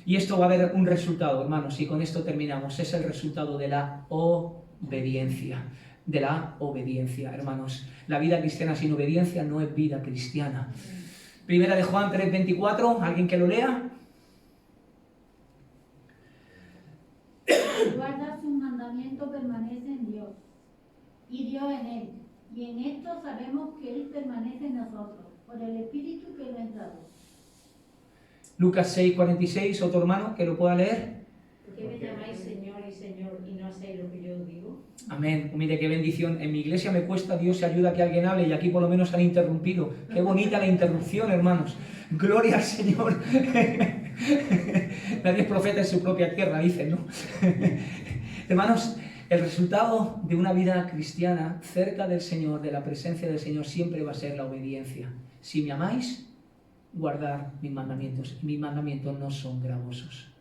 Speaker 1: Y esto va a haber un resultado, hermanos, y con esto terminamos. Es el resultado de la obediencia. De la obediencia, hermanos. La vida cristiana sin obediencia no es vida cristiana. Primera de Juan 3:24, ¿alguien que lo lea?
Speaker 3: Guarda sus mandamientos, permanece en Dios, y Dios en él. Y en esto sabemos que él permanece en nosotros, por el Espíritu que nos ha dado.
Speaker 1: Lucas 6:46, otro hermano que lo pueda leer.
Speaker 7: ¿Por qué me llamáis Señor y Señor y no hacéis lo que yo os digo?
Speaker 1: Amén. Mire qué bendición. En mi iglesia me cuesta, Dios se ayuda a que alguien hable y aquí por lo menos han interrumpido. Qué bonita la interrupción, hermanos. Gloria al Señor. Nadie es profeta en su propia tierra, dicen, ¿no? Hermanos, el resultado de una vida cristiana cerca del Señor, de la presencia del Señor, siempre va a ser la obediencia. Si me amáis, guardad mis mandamientos. Y mis mandamientos no son gravosos.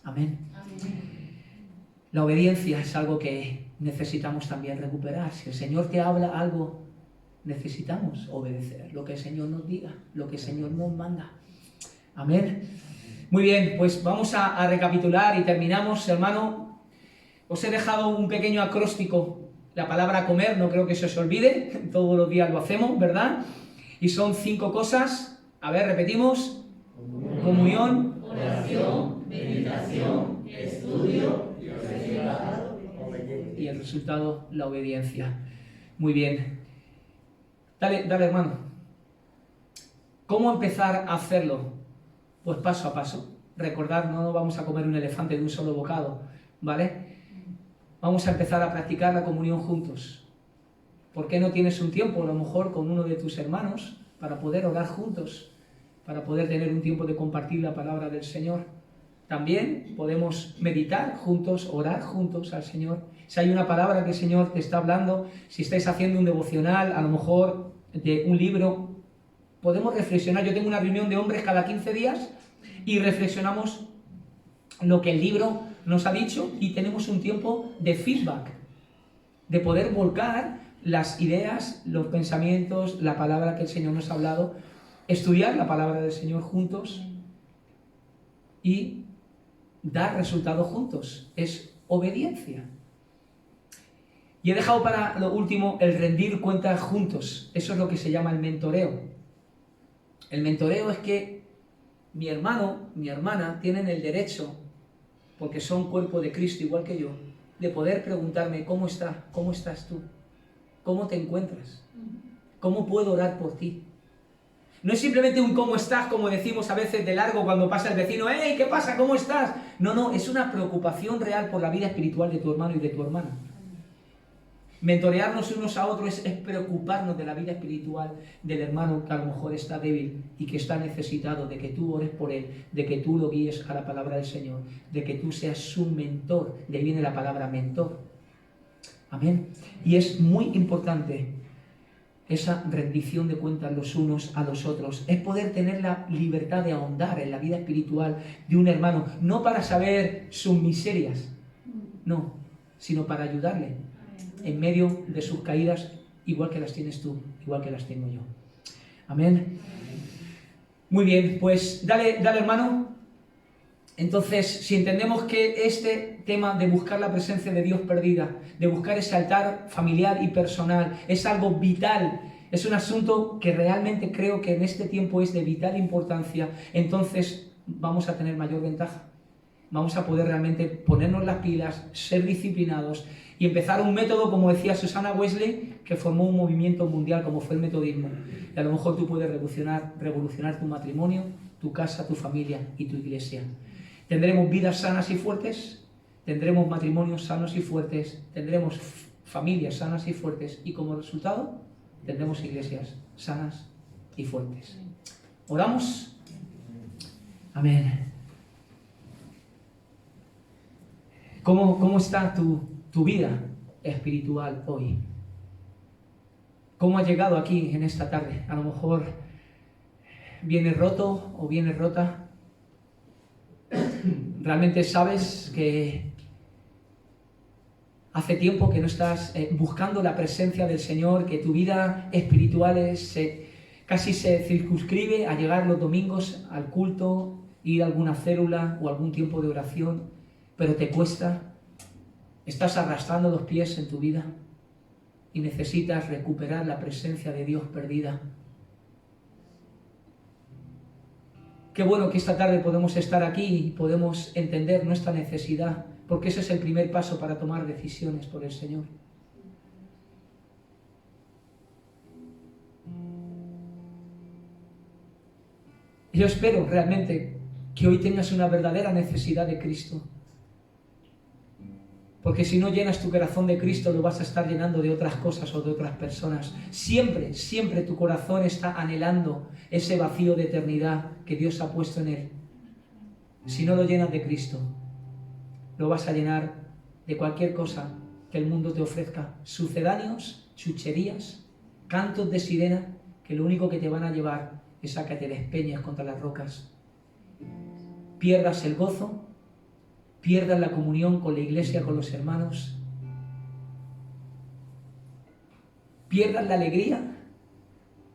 Speaker 1: Amén.
Speaker 2: Amén.
Speaker 1: La obediencia es algo que necesitamos también recuperar. Si el Señor te habla algo, necesitamos obedecer lo que el Señor nos diga, lo que el Señor nos manda. Amén. Muy bien, pues vamos a recapitular y terminamos, hermano. Os he dejado un pequeño acróstico, la palabra comer, no creo que se os olvide, todos los días lo hacemos, ¿verdad? Y son 5 cosas, a ver, repetimos: comunión,
Speaker 2: Oración, meditación, estudio y resultado.
Speaker 1: y el resultado, la obediencia. Muy bien. Dale, hermano. ¿Cómo empezar a hacerlo? Pues paso a paso. Recordad, no vamos a comer un elefante de un solo bocado, ¿vale? Vamos a empezar a practicar la comunión juntos. ¿Por qué no tienes un tiempo, a lo mejor, con uno de tus hermanos para poder orar juntos, para poder tener un tiempo de compartir la palabra del Señor? También podemos meditar juntos, orar juntos al Señor. Si hay una palabra que el Señor te está hablando, si estáis haciendo un devocional, a lo mejor de un libro, podemos reflexionar. Yo tengo una reunión de hombres cada 15 días y reflexionamos lo que el libro nos ha dicho y tenemos un tiempo de feedback, de poder volcar las ideas, los pensamientos, la palabra que el Señor nos ha hablado, estudiar la palabra del Señor juntos y dar resultados juntos. Es obediencia. Y he dejado para lo último el rendir cuentas juntos. Eso es lo que se llama el mentoreo. El mentoreo es que mi hermano, mi hermana tienen el derecho, porque son cuerpo de Cristo igual que yo, de poder preguntarme: ¿cómo estás tú? ¿Cómo te encuentras? ¿Cómo puedo orar por ti? No es simplemente un ¿cómo estás?, como decimos a veces de largo cuando pasa el vecino: ¡hey! ¿Qué pasa? ¿Cómo estás? No, es una preocupación real por la vida espiritual de tu hermano y de tu hermana. Mentorearnos unos a otros es preocuparnos de la vida espiritual del hermano que a lo mejor está débil y que está necesitado de que tú ores por él, de que tú lo guíes a la palabra del Señor, de que tú seas su mentor. De ahí viene la palabra mentor. Amén. Y es muy importante esa rendición de cuentas los unos a los otros. Es poder tener la libertad de ahondar en la vida espiritual de un hermano, no para saber sus miserias, no, sino para ayudarle en medio de sus caídas, igual que las tienes tú, igual que las tengo yo. Amén. Muy bien, pues dale hermano. Entonces, si entendemos que este tema de buscar la presencia de Dios perdida, de buscar ese altar familiar y personal, es algo vital, es un asunto que realmente creo que en este tiempo es de vital importancia, entonces vamos a tener mayor ventaja. Vamos a poder realmente ponernos las pilas, ser disciplinados y empezar un método, como decía Susana Wesley, que formó un movimiento mundial como fue el metodismo. Y a lo mejor tú puedes revolucionar tu matrimonio, tu casa, tu familia y tu iglesia. Tendremos vidas sanas y fuertes, tendremos matrimonios sanos y fuertes, tendremos familias sanas y fuertes y como resultado tendremos iglesias sanas y fuertes. ¿Oramos? Amén. ¿Cómo está tu vida espiritual hoy? ¿Cómo has llegado aquí en esta tarde? A lo mejor vienes roto o vienes rota. Realmente sabes que hace tiempo que no estás buscando la presencia del Señor, que tu vida espiritual casi se circunscribe a llegar los domingos al culto, ir a alguna célula o algún tiempo de oración, pero te cuesta, estás arrastrando los pies en tu vida y necesitas recuperar la presencia de Dios perdida. Qué bueno que esta tarde podemos estar aquí y podemos entender nuestra necesidad, porque ese es el primer paso para tomar decisiones por el Señor. Yo espero realmente que hoy tengas una verdadera necesidad de Cristo, porque si no llenas tu corazón de Cristo lo vas a estar llenando de otras cosas o de otras personas. Siempre, siempre tu corazón está anhelando ese vacío de eternidad que Dios ha puesto en él. Si no lo llenas de Cristo, lo vas a llenar de cualquier cosa que el mundo te ofrezca. Sucedáneos, chucherías, cantos de sirena, que lo único que te van a llevar es a que te despeñes contra las rocas. Pierdas el gozo, pierdas la comunión con la iglesia, con los hermanos, pierdas la alegría,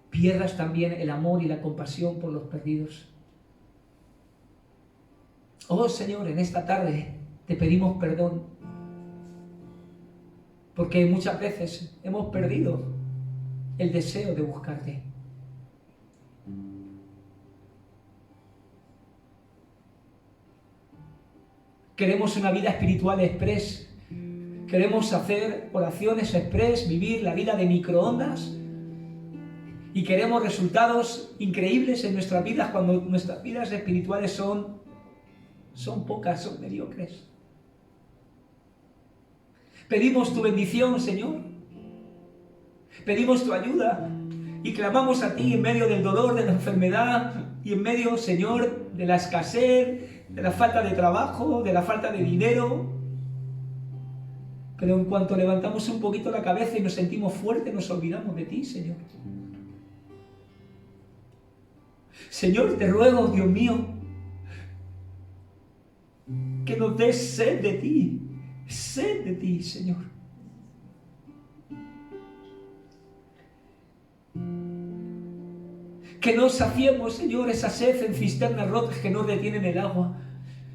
Speaker 1: pierdas también el amor y la compasión por los perdidos. Oh Señor, en esta tarde te pedimos perdón porque muchas veces hemos perdido el deseo de buscarte. Queremos una vida espiritual express. Queremos hacer oraciones express, vivir la vida de microondas. Y queremos resultados increíbles en nuestras vidas cuando nuestras vidas espirituales son pocas, son mediocres. Pedimos tu bendición, Señor. Pedimos tu ayuda y clamamos a ti en medio del dolor, de la enfermedad y en medio, Señor, de la escasez, de la falta de trabajo, de la falta de dinero. Pero en cuanto levantamos un poquito la cabeza y nos sentimos fuertes, nos olvidamos de ti, Señor. Señor, te ruego, Dios mío, que nos des sed de ti, Señor. Que no saciemos, Señor, esa sed en cisternas rotas que no retienen el agua.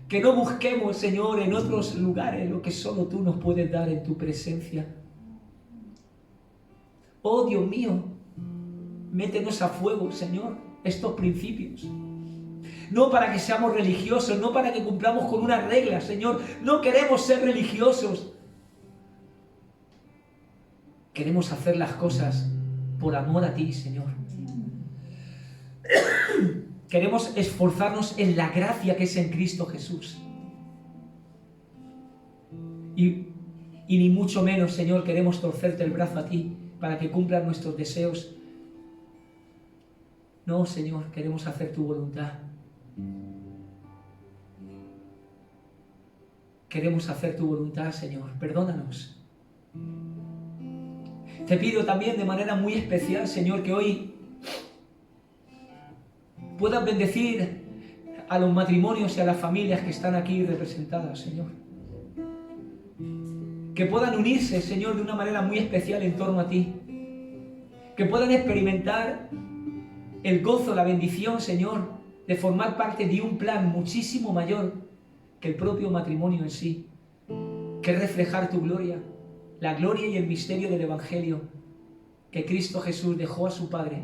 Speaker 1: Que no busquemos, Señor, en otros lugares lo que solo tú nos puedes dar en tu presencia. Oh, Dios mío, métenos a fuego, Señor, estos principios. No para que seamos religiosos, no para que cumplamos con unas reglas, Señor. No queremos ser religiosos. Queremos hacer las cosas por amor a ti, Señor. Queremos esforzarnos en la gracia que es en Cristo Jesús. Y ni mucho menos, Señor, queremos torcerte el brazo a ti para que cumplan nuestros deseos. No, Señor, queremos hacer tu voluntad. Queremos hacer tu voluntad, Señor. Perdónanos. Te pido también de manera muy especial, Señor, que hoy puedas bendecir a los matrimonios y a las familias que están aquí representadas, Señor. Que puedan unirse, Señor, de una manera muy especial en torno a ti. Que puedan experimentar el gozo, la bendición, Señor, de formar parte de un plan muchísimo mayor que el propio matrimonio en sí. Que es reflejar tu gloria, la gloria y el misterio del Evangelio que Cristo Jesús dejó a su Padre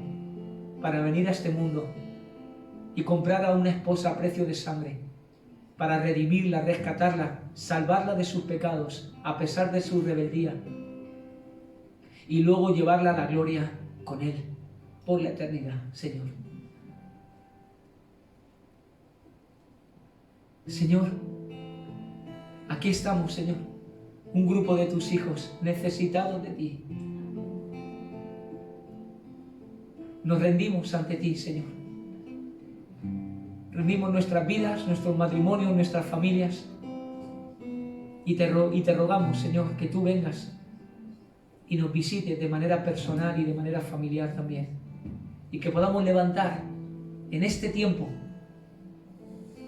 Speaker 1: para venir a este mundo y comprar a una esposa a precio de sangre, para redimirla, rescatarla, salvarla de sus pecados, a pesar de su rebeldía, y luego llevarla a la gloria con Él, por la eternidad, Señor. Señor, aquí estamos, Señor, un grupo de tus hijos necesitados de ti. Nos rendimos ante ti, Señor. Rendimos nuestras vidas, nuestros matrimonios, nuestras familias y te rogamos, Señor, que tú vengas y nos visites de manera personal y de manera familiar también, y que podamos levantar en este tiempo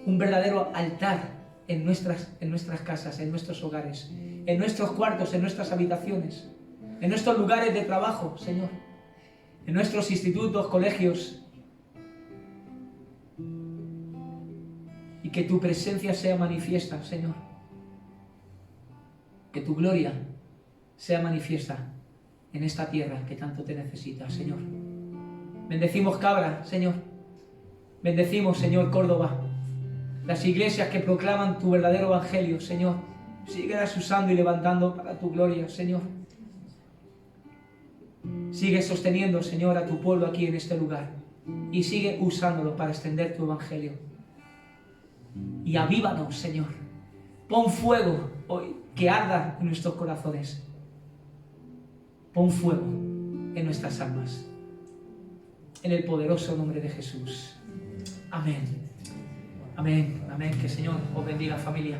Speaker 1: un verdadero altar en nuestras casas, en nuestros hogares, en nuestros cuartos, en nuestras habitaciones, en nuestros lugares de trabajo, Señor, en nuestros institutos, colegios. Y que tu presencia sea manifiesta, Señor. Que tu gloria sea manifiesta en esta tierra que tanto te necesita, Señor. Bendecimos Cabra, Señor. Bendecimos, Señor, Córdoba. Las iglesias que proclaman tu verdadero evangelio, Señor. Síguelas usando y levantando para tu gloria, Señor. Sigue sosteniendo, Señor, a tu pueblo aquí en este lugar. Y sigue usándolo para extender tu evangelio. Y avívanos, Señor. Pon fuego hoy que arda en nuestros corazones. Pon fuego en nuestras almas. En el poderoso nombre de Jesús. Amén. Amén. Amén. Que el Señor os bendiga, familia.